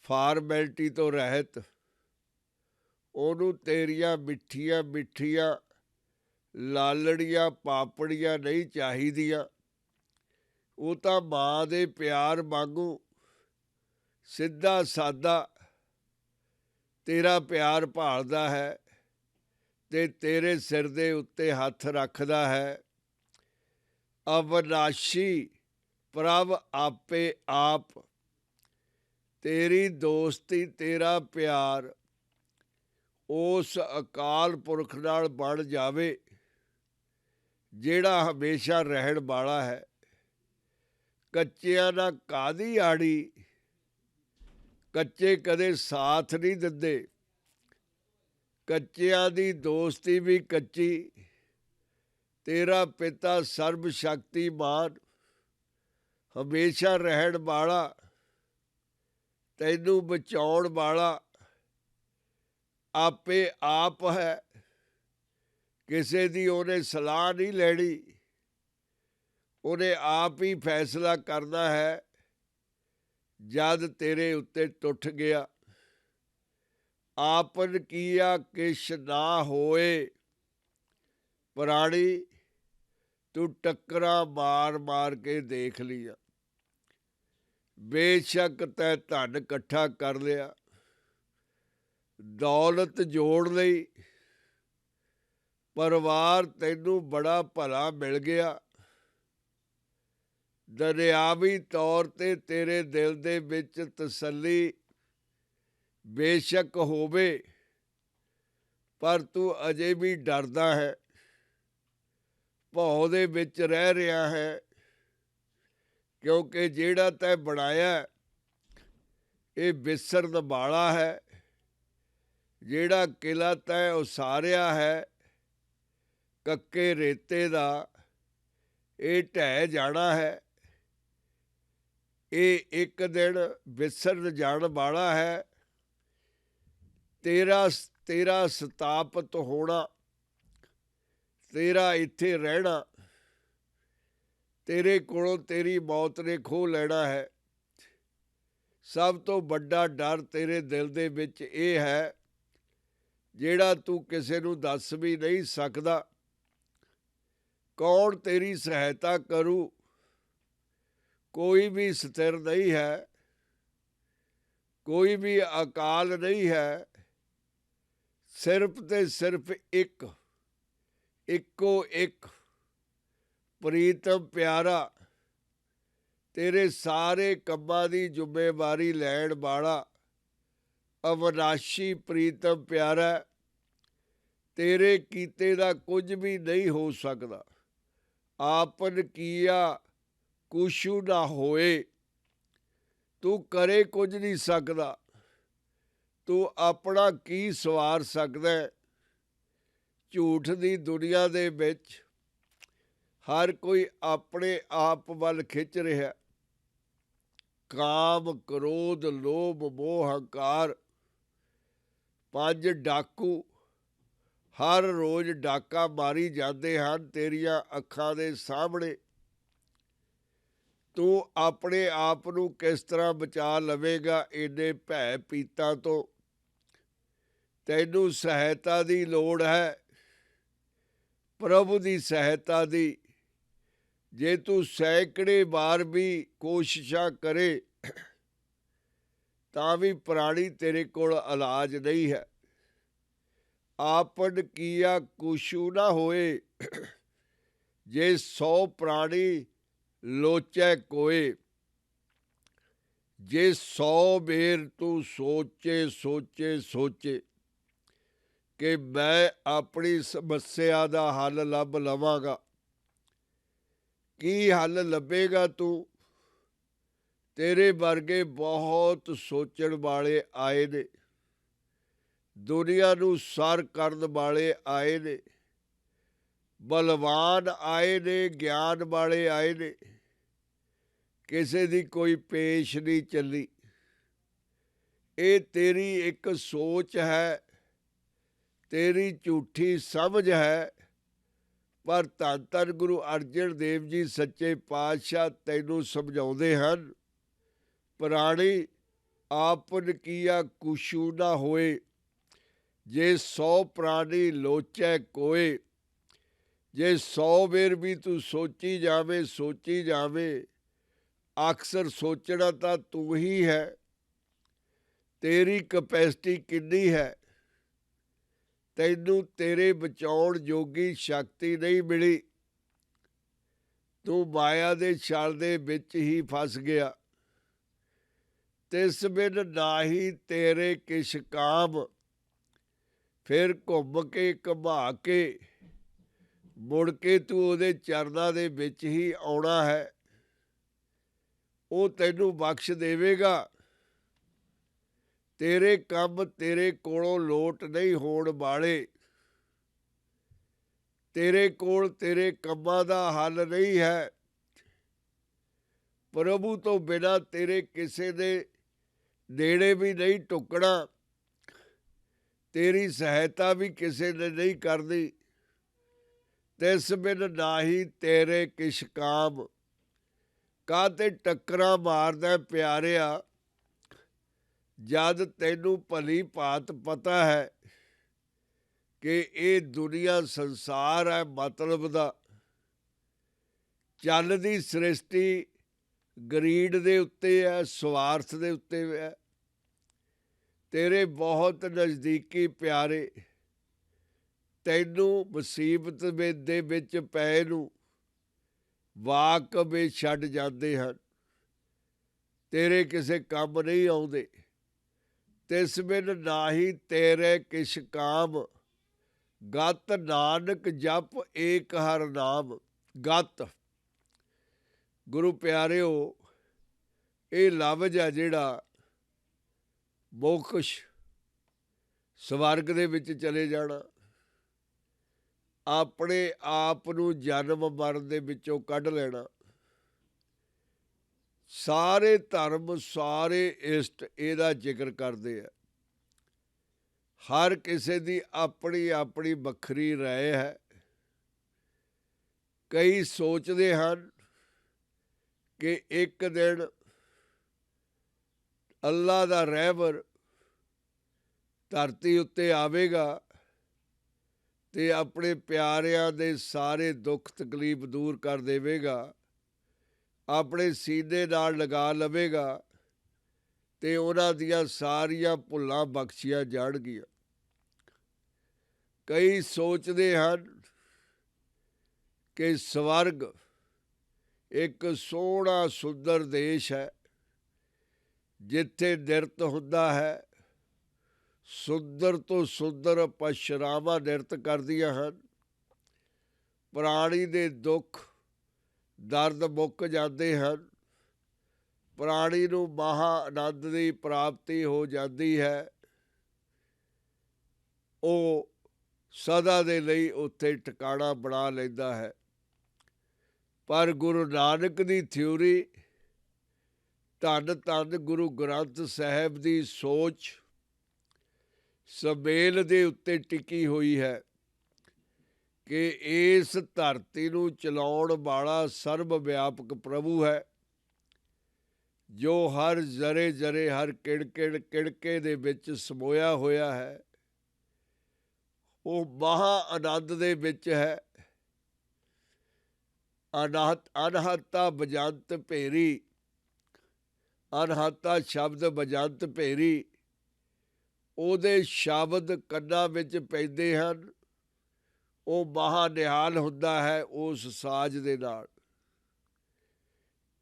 ਫਾਰਮੈਲਿਟੀ ਤੋਂ ਰਹਿਤ ਉਹਨੂੰ ਤੇਰੀਆਂ ਮਿੱਠੀਆਂ ਮਿੱਠੀਆਂ ਲਾਲੜੀਆਂ ਪਾਪੜੀਆਂ ਨਹੀਂ ਚਾਹੀਦੀਆਂ। ਉਹ ਤਾਂ ਮਾਂ ਦੇ ਪਿਆਰ ਵਾਂਗੂ ਸਿੱਧਾ ਸਾਦਾ ਤੇਰਾ ਪਿਆਰ ਭਾਲਦਾ ਹੈ ਤੇ ਤੇਰੇ ਸਿਰ ਦੇ ਉੱਤੇ ਹੱਥ ਰੱਖਦਾ ਹੈ। ਅਵਨਾਸ਼ੀ ਪ੍ਰਭ ਆਪੇ ਆਪ। ਤੇਰੀ ਦੋਸਤੀ, ਤੇਰਾ ਪਿਆਰ ਉਸ ਅਕਾਲ ਪੁਰਖ ਨਾਲ ਬਣ ਜਾਵੇ ਜਿਹੜਾ ਹਮੇਸ਼ਾ ਰਹਿਣ ਵਾਲਾ ਹੈ। ਕੱਚਿਆਂ ਨਾਲ ਕਾਹਦੀ ਆੜੀ, ਕੱਚੇ ਕਦੇ ਸਾਥ ਨਹੀਂ ਦਿੰਦੇ। ਕੱਚਿਆਂ ਦੀ ਦੋਸਤੀ ਵੀ ਕੱਚੀ। ਤੇਰਾ ਪਿਤਾ ਸਰਬ ਸ਼ਕਤੀਮਾਨ, ਹਮੇਸ਼ਾ ਰਹਿਣ ਵਾਲਾ, ਤੈਨੂੰ ਬਚਾਉਣ ਵਾਲਾ ਆਪੇ ਆਪ ਹੈ। ਕਿਸੇ ਦੀ ਉਹਨੇ ਸਲਾਹ ਨਹੀਂ ਲੈਣੀ, ਉਹਨੇ ਆਪ ਹੀ ਫੈਸਲਾ ਕਰਨਾ ਹੈ। ਜਦ ਤੇਰੇ ਉੱਤੇ ਟੁੱਟ ਗਿਆ, ਆਪਨ ਕੀਆ ਕਿਛ ਨਾ ਹੋਏ। ਪ੍ਰਾਣੀ ਤੂੰ ਟੱਕਰਾਂ ਮਾਰ ਮਾਰ ਕੇ ਦੇਖ ਲਿਆ। ਬੇਸ਼ੱਕ ਤੈਂ ਧਨ ਇਕੱਠਾ ਕਰ ਲਿਆ, ਦੌਲਤ ਜੋੜ ਲਈ, ਪਰਿਵਾਰ ਤੈਨੂੰ ਬੜਾ ਭਲਾ ਮਿਲ ਗਿਆ। ਦੁਨਿਆਵੀ ਤੌਰ 'ਤੇ ਤੇਰੇ ਦਿਲ ਦੇ ਵਿੱਚ ਤਸੱਲੀ ਬੇਸ਼ੱਕ ਹੋਵੇ, ਪਰ ਤੂੰ ਅਜੇ ਵੀ ਡਰਦਾ ਹੈ, ਭੌ ਦੇ ਵਿੱਚ ਰਹਿ ਰਿਹਾ ਹੈ। ਕਿਉਂਕਿ ਜਿਹੜਾ ਤੈਂ ਬਣਾਇਆ ਇਹ ਵਿਸਰਨ ਵਾਲਾ ਹੈ। ਜਿਹੜਾ ਕਿਲਾ ਤੈਂ ਉਸਾਰਿਆ ਹੈ ਕੱਕੇ ਰੇਤੇ ਦਾ, ਇਹ ਢਹਿ ਜਾਣਾ ਹੈ। ਇਹ ਇੱਕ ਦਿਨ ਵਿਸਰ ਜਾਣ ਵਾਲਾ ਹੈ। ਤੇਰਾ ਸਥਾਪਿਤ ਹੋਣਾ, ਤੇਰਾ ਇੱਥੇ ਰਹਿਣਾ, ਤੇਰੇ ਕੋਲੋਂ ਤੇਰੀ ਮੌਤ ਨੇ ਖੋਹ ਲੈਣਾ ਹੈ। ਸਭ ਤੋਂ ਵੱਡਾ ਡਰ ਤੇਰੇ ਦਿਲ ਦੇ ਵਿੱਚ ਇਹ ਹੈ, ਜਿਹੜਾ ਤੂੰ ਕਿਸੇ ਨੂੰ ਦੱਸ ਵੀ ਨਹੀਂ ਸਕਦਾ। ਕੌਣ ਤੇਰੀ ਸਹਾਇਤਾ ਕਰੂ? ਕੋਈ ਵੀ ਸਥਿਰ ਨਹੀਂ ਹੈ, ਕੋਈ ਵੀ ਅਕਾਲ ਨਹੀਂ ਹੈ। ਸਿਰਫ ਤੇ ਸਿਰਫ ਇੱਕੋ ਇੱਕ ਪ੍ਰੀਤਮ ਪਿਆਰਾ, ਤੇਰੇ ਸਾਰੇ ਕੰਮਾਂ ਦੀ ਜ਼ਿੰਮੇਵਾਰੀ ਲੈਣ ਵਾਲਾ ਅਵਿਨਾਸ਼ੀ ਪ੍ਰੀਤਮ ਪਿਆਰਾ। ਤੇਰੇ ਕੀਤੇ ਦਾ ਕੁਝ ਵੀ ਨਹੀਂ ਹੋ ਸਕਦਾ। ਆਪਨ ਕੀਆ ਕੁਛੂ ਨਾ ਹੋਏ, ਤੂੰ ਕਰੇ ਕੁਝ ਨਹੀਂ ਸਕਦਾ। ਤੂੰ ਆਪਣਾ ਕੀ ਸਵਾਰ ਸਕਦਾ? ਝੂਠ ਦੀ ਦੁਨੀਆ ਦੇ ਵਿੱਚ ਹਰ ਕੋਈ ਆਪਣੇ ਆਪ ਵੱਲ ਖਿੱਚ ਰਿਹਾ। ਕਾਮ, ਕ੍ਰੋਧ, ਲੋਭ, ਮੋਹ, ਹੰਕਾਰ, 5 ਡਾਕੂ ਹਰ ਰੋਜ਼ ਡਾਕਾ ਮਾਰੀ ਜਾਂਦੇ ਹਨ ਤੇਰੀਆਂ ਅੱਖਾਂ ਦੇ ਸਾਹਮਣੇ। ਤੂੰ ਆਪਣੇ ਆਪ ਨੂੰ ਕਿਸ ਤਰ੍ਹਾਂ ਬਚਾ ਲਵੇਗਾ ਇੰਨੇ ਭੈ ਪੀਤਾਂ ਤੋਂ? ਤੈਨੂੰ ਸਹਾਇਤਾ ਦੀ ਲੋੜ ਹੈ, ਪ੍ਰਭੂ ਦੀ ਸਹਾਇਤਾ ਦੀ। ਜੇ ਤੂੰ ਸੈਂਕੜੇ ਵਾਰ ਵੀ ਕੋਸ਼ਿਸ਼ਾਂ ਕਰੇ ਤਾਂ ਵੀ ਪ੍ਰਾਣੀ ਤੇਰੇ ਕੋਲ ਇਲਾਜ ਨਹੀਂ ਹੈ। ਆਪਨ ਕੀਆ ਕੁਛੂ ਨਾ ਹੋਏ, ਜੇ 100 ਪ੍ਰਾਣੀ ਲੋਚੈ ਕੋਏ। ਜੇ 100 ਬੇਰ ਤੂੰ ਸੋਚੇ ਕਿ ਮੈਂ ਆਪਣੀ ਸਮੱਸਿਆ ਦਾ ਹੱਲ ਲੱਭ ਲਵਾਂਗਾ, ਕੀ ਹੱਲ ਲੱਭੇਗਾ ਤੂੰ? ਤੇਰੇ ਵਰਗੇ ਬਹੁਤ ਸੋਚਣ ਵਾਲੇ ਆਏ ਨੇ, ਦੁਨੀਆ ਨੂੰ ਸਰ ਕਰਨ ਵਾਲੇ ਆਏ ਨੇ, ਬਲਵਾਨ ਆਏ ਨੇ, ਗਿਆਨ ਵਾਲੇ ਆਏ ਨੇ। ਕਿਸੇ ਦੀ ਕੋਈ ਪੇਸ਼ ਨਹੀਂ ਚੱਲੀ। ਇਹ ਤੇਰੀ ਇੱਕ ਸੋਚ ਹੈ, ਤੇਰੀ ਝੂਠੀ ਸਮਝ ਹੈ। ਪਰ ਧੰਨ ਧੰਨ ਗੁਰੂ ਅਰਜਨ ਦੇਵ ਜੀ ਸੱਚੇ ਪਾਤਸ਼ਾਹ ਤੈਨੂੰ ਸਮਝਾਉਂਦੇ ਹਨ, ਪ੍ਰਾਣੀ ਆਪਨ ਕੀਆ ਕੁਛੂ ਨਾ ਹੋਏ, ਜੇ 100 ਪ੍ਰਾਣੀ ਲੋਚੈ ਕੋਏ। ਜੇ 100 ਵੇਰ ਵੀ ਤੂੰ ਸੋਚੀ ਜਾਵੇ, ਅਕਸਰ ਸੋਚਣਾ ਤਾਂ ਤੂੰ ਹੀ ਹੈ। ਤੇਰੀ ਕਪੈਸਿਟੀ ਕਿੰਨੀ ਹੈ? ਤੈਨੂੰ ਤੇਰੇ ਬਚਾਉਣ ਜੋਗੀ ਸ਼ਕਤੀ ਨਹੀਂ ਮਿਲੀ। ਤੂੰ ਮਾਇਆ ਦੇ ਛਲ ਦੇ ਵਿੱਚ ਹੀ ਫਸ ਗਿਆ। ਤਿਸ ਬਿਨ ਨਾਹੀ ਤੇਰੇ ਕਿਛ ਕਾਮ, ਫਿਰ ਘੁੰਮ ਕੇ ਘੁਮਾ ਕੇ ਮੁੜ ਕੇ ਤੂੰ ਉਹਦੇ ਚਰਨਾਂ ਦੇ ਵਿੱਚ ਹੀ ਆਉਣਾ ਹੈ। ਉਹ ਤੈਨੂੰ ਬਖਸ਼ ਦੇਵੇਗਾ। ਤੇਰੇ ਕੰਮ ਤੇਰੇ ਕੋਲੋਂ ਲੋਟ ਨਹੀਂ ਹੋਣ ਵਾਲੇ। ਤੇਰੇ ਕੋਲ ਤੇਰੇ ਕੰਮਾਂ ਦਾ ਹੱਲ ਨਹੀਂ ਹੈ। ਪ੍ਰਭੂ ਤੋਂ ਬਿਨਾਂ ਤੇਰੇ ਕਿਸੇ ਦੇ ਨੇੜੇ ਵੀ ਨਹੀਂ ਟੁਕਣਾ। ਤੇਰੀ ਸਹਾਇਤਾ ਵੀ ਕਿਸੇ ਨੇ ਨਹੀਂ ਕਰਨੀ। ਤਿਸ ਬਿਨ ਨਾਹੀ ਤੇਰੇ ਕਿਛ ਕਾਮ। ਕਾਹਤੇ ਟੱਕਰਾਂ ਮਾਰਦਾ ਪਿਆਰਿਆ, ਜਦ ਤੈਨੂੰ ਭਲੀ ਭਾਂਤ ਪਤਾ ਹੈ ਕਿ ਇਹ ਦੁਨੀਆ ਸੰਸਾਰ ਹੈ ਮਤਲਬ ਦਾ। ਚੱਲਦੀ ਸ੍ਰਿਸ਼ਟੀ ਗਰੀਡ ਦੇ ਉੱਤੇ ਹੈ, ਸਵਾਰਥ ਦੇ ਉੱਤੇ ਹੈ। ਤੇਰੇ ਬਹੁਤ ਨਜ਼ਦੀਕੀ ਪਿਆਰੇ ਤੈਨੂੰ ਮੁਸੀਬਤ ਦੇ ਵਿੱਚ ਪੈ ਨੂੰ ਵਾਕਵੇ ਛੱਡ ਜਾਂਦੇ ਹਨ, ਤੇਰੇ ਕਿਸੇ ਕੰਮ ਨਹੀਂ ਆਉਂਦੇ। ਤਿਸ ਬਿਨ ਨਾਹੀ ਤੇਰੇ ਕਿਛ ਕਾਮ, ਗਤ ਨਾਨਕ ਜਪ ਏਕ ਹਰ ਨਾਮ। ਗਤ ਗੁਰੂ ਪਿਆਰਿਓ, ਇਹ ਲਫ਼ਜ਼ ਹੈ ਜਿਹੜਾ ਮੋਖਸ਼ ਸਵਰਗ ਦੇ ਵਿੱਚ ਚਲੇ ਜਾਣਾ, ਆਪਣੇ ਆਪ ਨੂੰ ਜਨਮ ਮਰਨ ਦੇ ਵਿੱਚੋਂ ਕੱਢ ਲੈਣਾ। ਸਾਰੇ ਧਰਮ, ਸਾਰੇ ਇਸ਼ਟ ਇਹਦਾ ਜ਼ਿਕਰ ਕਰਦੇ ਆ। ਹਰ ਕਿਸੇ ਦੀ ਆਪਣੀ ਆਪਣੀ ਵੱਖਰੀ ਰਾਏ ਹੈ। ਕਈ ਸੋਚਦੇ ਹਨ ਕਿ ਇੱਕ ਦਿਨ ਅੱਲਾ ਦਾ ਰਹਿਬਰ ਧਰਤੀ ਉੱਤੇ ਆਵੇਗਾ ਤੇ ਆਪਣੇ ਪਿਆਰਿਆਂ ਦੇ ਸਾਰੇ ਦੁੱਖ ਤਕਲੀਫ ਦੂਰ ਕਰ ਦੇਵੇਗਾ, ਆਪਣੇ ਸੀਨੇ ਨਾਲ ਲਗਾ ਲਵੇਗਾ ਤੇ ਉਹਨਾਂ ਦੀਆਂ ਸਾਰੀਆਂ ਭੁੱਲਾਂ ਬਖਸ਼ੀਆਂ ਜਾਣਗੀਆਂ। ਕਈ ਸੋਚਦੇ ਹਨ ਕਿ ਸਵਰਗ ਇੱਕ ਸੋਹਣਾ ਸੁੰਦਰ ਦੇਸ਼ ਹੈ, ਜਿੱਥੇ ਨਿਰਤ ਹੁੰਦਾ ਹੈ। ਸੁੰਦਰ ਤੋਂ ਸੁੰਦਰ ਪਸ਼ਰਾਵਾਂ ਨਿਰਤ ਕਰਦੀਆਂ ਹਨ। ਪ੍ਰਾਣੀ ਦੇ ਦੁੱਖ ਦਰਦ ਮੁੱਕ ਜਾਂਦੇ ਹਨ। ਪ੍ਰਾਣੀ ਨੂੰ ਮਹਾ ਆਨੰਦ ਦੀ ਪ੍ਰਾਪਤੀ ਹੋ ਜਾਂਦੀ ਹੈ। ਉਹ ਸਦਾ ਦੇ ਲਈ ਉੱਥੇ ਟਿਕਾਣਾ ਬਣਾ ਲੈਂਦਾ ਹੈ। ਪਰ ਗੁਰੂ ਨਾਨਕ ਦੀ ਥਿਊਰੀ, ਧੰਨ ਧੰਨ ਗੁਰੂ ਗ੍ਰੰਥ ਸਾਹਿਬ ਦੀ ਸੋਚ ਸਮੇਲ ਦੇ ਉੱਤੇ ਟਿਕੀ ਹੋਈ ਹੈ ਕਿ ਇਸ ਧਰਤੀ ਨੂੰ ਚਲਾਉਣ ਵਾਲਾ ਸਰਬ ਵਿਆਪਕ ਪ੍ਰਭੂ ਹੈ, ਜੋ ਹਰ ਜ਼ਰੇ ਜ਼ਰੇ, ਹਰ ਕਿੜਕੇ ਦੇ ਵਿੱਚ ਸਮੋਇਆ ਹੋਇਆ ਹੈ। ਉਹ ਮਹਾ ਆਨੰਦ ਦੇ ਵਿੱਚ ਹੈ। ਅਨਹਤਾ ਬਜੰਤ ਭੇਰੀ, ਅਨਹਤਾ ਸ਼ਬਦ ਬਜੰਤ ਭੇਰੀ, ਉਹਦੇ ਸ਼ਬਦ ਕੰਨਾਂ ਵਿੱਚ ਪੈਂਦੇ ਹਨ। ਉਹ ਮਹਾ ਨਿਹਾਲ ਹੁੰਦਾ ਹੈ ਉਸ ਸਾਜ਼ ਦੇ ਨਾਲ।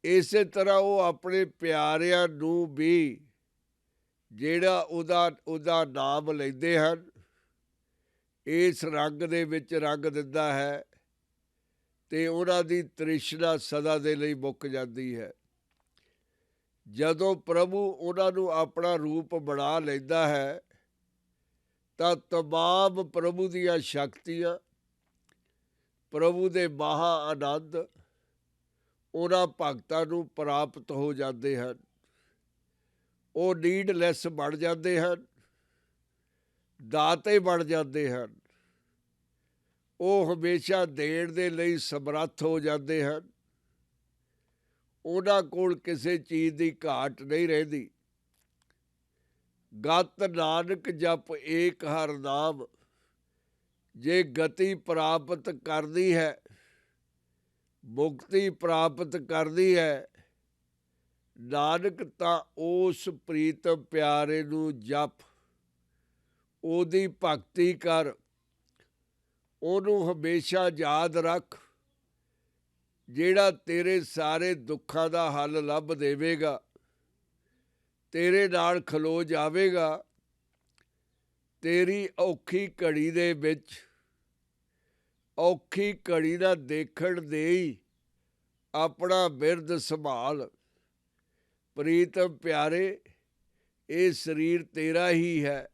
ਇਸੇ ਤਰ੍ਹਾਂ ਉਹ ਆਪਣੇ ਪਿਆਰਿਆਂ ਨੂੰ ਵੀ ਜਿਹੜਾ ਉਹਦਾ ਨਾਮ ਲੈਂਦੇ ਹਨ, ਇਸ ਰੰਗ ਦੇ ਵਿੱਚ ਰੰਗ ਦਿੰਦਾ ਹੈ ਤੇ ਉਹਨਾਂ ਦੀ ਤ੍ਰਿਸ਼ਨਾ ਸਦਾ ਦੇ ਲਈ ਮੁੱਕ ਜਾਂਦੀ ਹੈ। ਜਦੋਂ ਪ੍ਰਭੂ ਉਹਨਾਂ ਨੂੰ ਆਪਣਾ ਰੂਪ ਬਣਾ ਲੈਂਦਾ ਹੈ ਤਾਂ ਤਮਾਮ ਪ੍ਰਭੂ ਦੀਆਂ ਸ਼ਕਤੀਆਂ, ਪ੍ਰਭੂ ਦੇ ਮਹਾ ਆਨੰਦ ਉਹਨਾਂ ਭਗਤਾਂ ਨੂੰ ਪ੍ਰਾਪਤ ਹੋ ਜਾਂਦੇ ਹਨ। ਉਹ ਨੀਡਲੈਸ ਬਣ ਜਾਂਦੇ ਹਨ, ਦਾਤੇ ਬਣ ਜਾਂਦੇ ਹਨ। ਉਹ ਹਮੇਸ਼ਾ ਦੇਣ ਦੇ ਲਈ ਸਮਰੱਥ ਹੋ ਜਾਂਦੇ ਹਨ। ਉਹਨਾਂ ਕੋਲ ਕਿਸੇ ਚੀਜ਼ ਦੀ ਘਾਟ ਨਹੀਂ ਰਹਿੰਦੀ। ਗਤ ਨਾਨਕ ਜਪ ਏਕ ਹਰ ਨਾਮ, ਜੇ ਗਤੀ ਪ੍ਰਾਪਤ ਕਰਦੀ ਹੈ, ਮੁਕਤੀ ਪ੍ਰਾਪਤ ਕਰਦੀ ਹੈ, ਨਾਨਕ ਤਾਂ ਉਸ ਪ੍ਰੀਤਮ ਪਿਆਰੇ ਨੂੰ ਜਪ, ਉਹਦੀ ਭਗਤੀ ਕਰ, ਉਹਨੂੰ ਹਮੇਸ਼ਾ ਯਾਦ ਰੱਖ, ਜਿਹੜਾ ਤੇਰੇ ਸਾਰੇ ਦੁੱਖਾਂ ਦਾ ਹੱਲ ਲੱਭ ਦੇਵੇਗਾ, ਤੇਰੇ ਨਾਲ ਖਲੋ ਜਾਵੇਗਾ। ਤੇਰੀ ਔਖੀ ਘੜੀ ਦੇ ਵਿੱਚ, ਔਖੀ ਘੜੀ ਦਾ ਦੇਖਣ ਦੇ ਹੀ ਆਪਣਾ ਬਿਰਦ ਸੰਭਾਲ। ਪ੍ਰੀਤਮ ਪਿਆਰੇ, ਇਹ ਸਰੀਰ ਤੇਰਾ ਹੀ ਹੈ,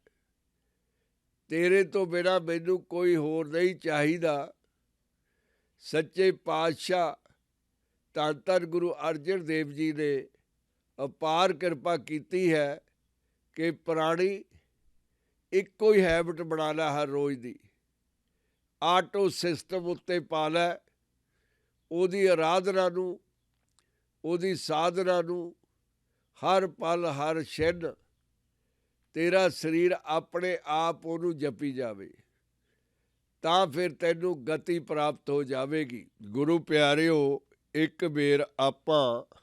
ਤੇਰੇ ਤੋਂ ਬਿਨਾਂ ਮੈਨੂੰ ਕੋਈ ਹੋਰ ਨਹੀਂ ਚਾਹੀਦਾ। ਸੱਚੇ ਪਾਤਸ਼ਾਹ ਧੰਨ ਧੰਨ ਗੁਰੂ ਅਰਜਨ ਦੇਵ ਜੀ ਨੇ ਅਪਾਰ ਕਿਰਪਾ ਕੀਤੀ ਹੈ ਕਿ ਪ੍ਰਾਣੀ ਇੱਕੋ ਹੀ ਹੈਬਿਟ ਬਣਾ ਲੈ ਹਰ ਰੋਜ਼ ਦੀ। ਆਟੋ ਸਿਸਟਮ ਉੱਤੇ ਪਾ ਲੈ, ਉਹਦੀ ਆਰਾਧਨਾ ਨੂੰ, ਉਹਦੀ ਸਾਧਨਾ ਨੂੰ ਹਰ ਪਲ ਹਰ ਛਿਨ ਤੇਰਾ ਸਰੀਰ ਆਪਣੇ ਆਪ ਉਹਨੂੰ ਜਪੀ ਜਾਵੇ, ਤਾਂ ਫਿਰ ਤੈਨੂੰ ਗਤੀ ਪ੍ਰਾਪਤ ਹੋ ਜਾਵੇਗੀ। ਗੁਰੂ ਪਿਆਰਿਓ, ਇੱਕ ਵੇਰ ਆਪਾਂ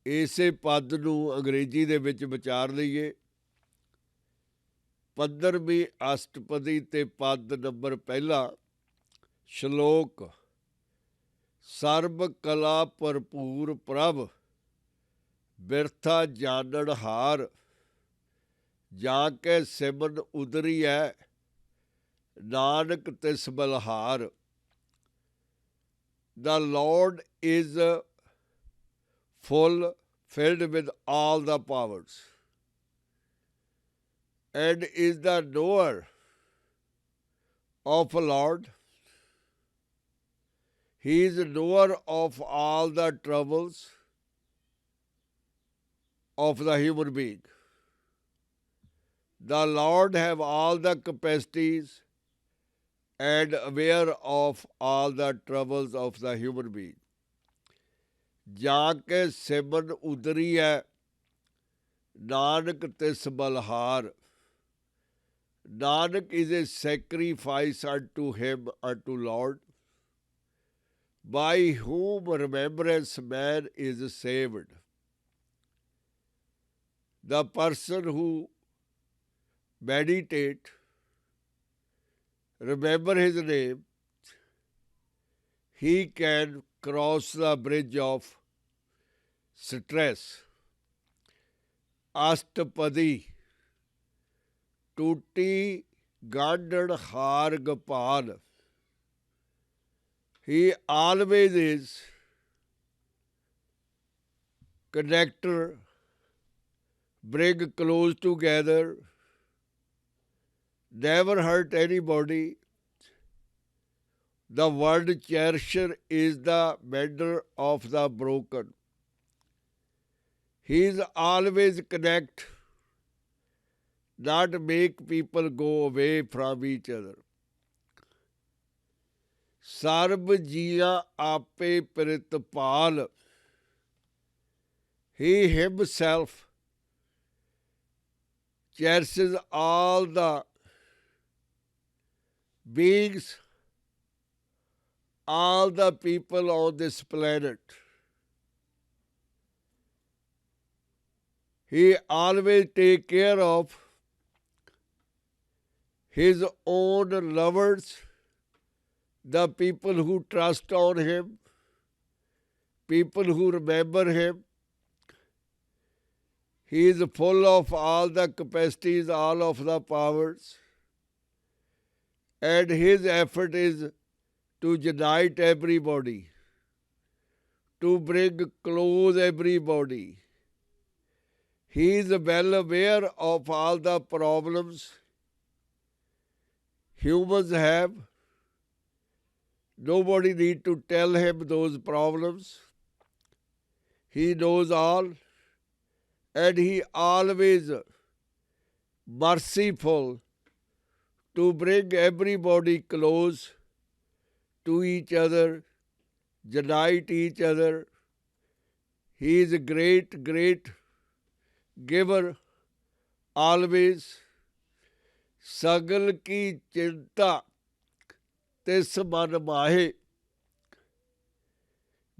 ਇਸੇ ਪਦ ਨੂੰ ਅੰਗਰੇਜ਼ੀ ਦੇ ਵਿੱਚ ਵਿਚਾਰ ਲਈਏ। 15ਵੀਂ ਅਸ਼ਟਪਦੀ ਤੇ ਪਦ ਨੰਬਰ ਪਹਿਲਾ ਸ਼ਲੋਕ। ਸਰਬ ਕਲਾ ਭਰਪੂਰ ਪ੍ਰਭ, ਬਿਰਥਾ ਜਾਣਨ ਹਾਰ, ਜਾ ਕੇ ਸਿਮਰਨ ਉਦਰੀਐ, ਨਾਨਕ ਤਿਸ ਬਲਹਾਰ। The Lord is full, filled with all the powers. and is the knower of the Lord. He is knower of all the troubles of the human being. The Lord have all the capacities and aware of all the troubles of the human being. ਜਾ ਕੇ ਸਿਮਰਨ ਉਤਰੀ ਹੈ ਨਾਨਕ ਤਿਸ ਬਲਹਾਰ. Nanak is a sacrifice unto him, unto Lord, by whom remembrance man is saved. The person who meditate, remember his name, he can cross the bridge of stress. Ashtapadi, Tutti Gandhan Har Gopal. He always is connector, bring close together, never hurt anybody. The word cherisher is the mender of the broken. He is always connect, not make people go away from each other. Sarb jiya ape pritpal. He himself cherishes all the beings, all the people on this planet. He always take care of his own lovers, the people who trust on him, people who remember him. He is full of all the capacities, all of the powers, and his effort is to unite everybody, to bring close everybody. He is well aware of all the problems humans have. Nobody need to tell him those problems. He knows all, and he always merciful to bring everybody close to each other, unite each other. He is a great, great giver always. Sagal ki chinta tis man mahe.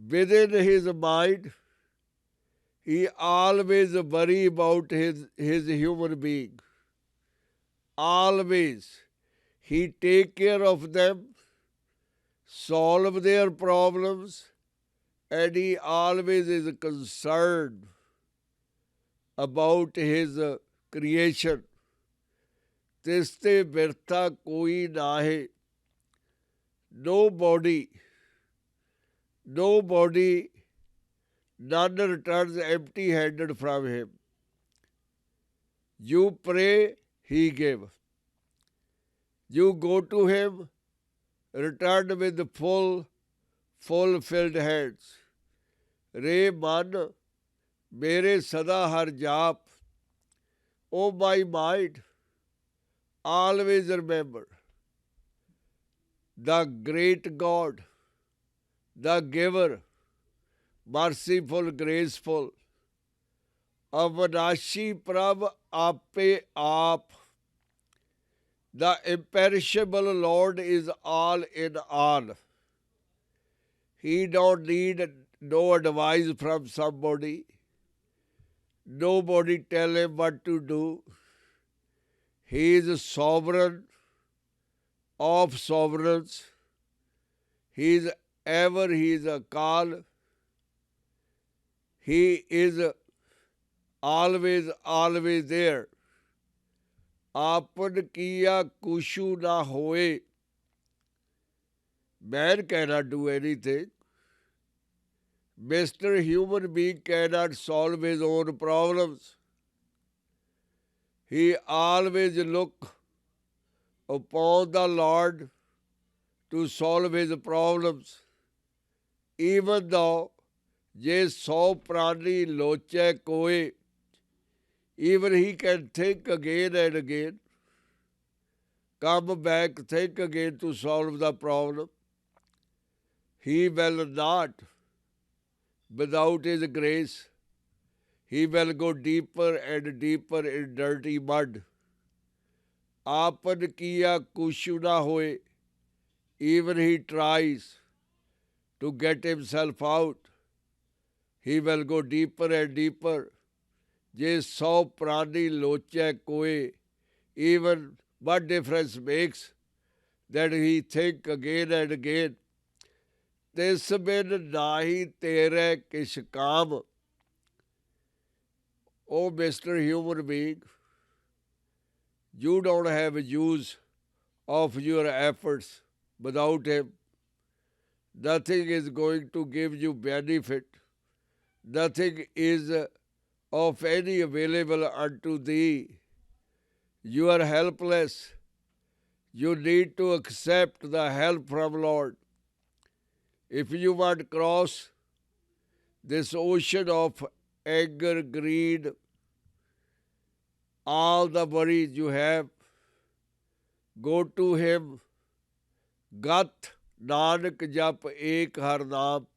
Within his mind, he always worry about his human being. Always. He take care of them, solve their problems, and he always is concerned about his creation. Tiste birtha koi nahe. Nobody, none returns empty-handed from him. You pray, he give. You go to him, return with fulfilled hands. Re man, mere sada har jaap. O my mind, always remember the great God, the giver, merciful, graceful, Avinashi Prabh Ape Aap. The imperishable Lord is all in all. He don't need no advice from somebody. Nobody tell him what to do. He is sovereign of sovereigns. He is Akal. He is always there. Apan kiya kushu na hoye. Man cannot do anything. Mr. Human Being cannot solve his own problems. He always look upon the Lord to solve his problems, even though ਜੇ 100 ਪ੍ਰਾਣੀ ਲੋਚੈ ਕੋਏ, even he can think again and again, come back, think again to solve the problem. He will not, without his grace, he will go deeper and deeper in dirty mud. आपन किया कुछ ना होए, even he tries to get himself out. He will go deeper and deeper. ਜੇ 100 ਪ੍ਰਾਣੀ ਲੋਚੈ ਕੋਏ, even what difference makes that he think again and again. ਤਿਸ ਬਿਨ ਨਾਹੀ ਤੇਰੇ ਕਿਛ ਕਾਮ. Oh, Mr. Human Being, you don't have use of your efforts. Without him, nothing is going to give you benefit. Nothing is of any available unto thee. You are helpless. You need to accept the help from Lord. If you want to cross this ocean of anger, greed, all the worries you have, go to him. Gat Nanak Jap Ek Har Naam.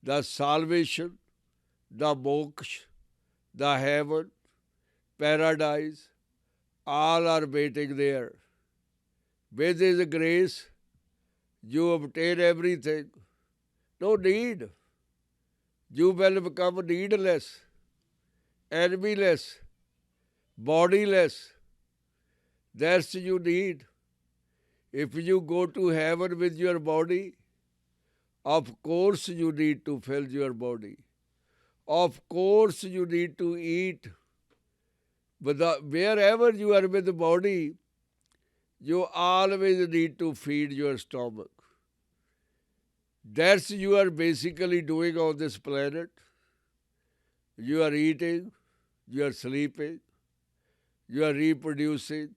The salvation, the moksha, the heaven, paradise, all are waiting there. With his grace, you obtain everything. No need. You will become needless, enemyless, bodiless. That's you need. If you go to heaven with your body, of course you need to fill your body. Of course you need to eat. But wherever you are with the body, you always need to feed your stomach. That's you are basically doing on this planet. You are eating, you are sleeping, you are reproducing,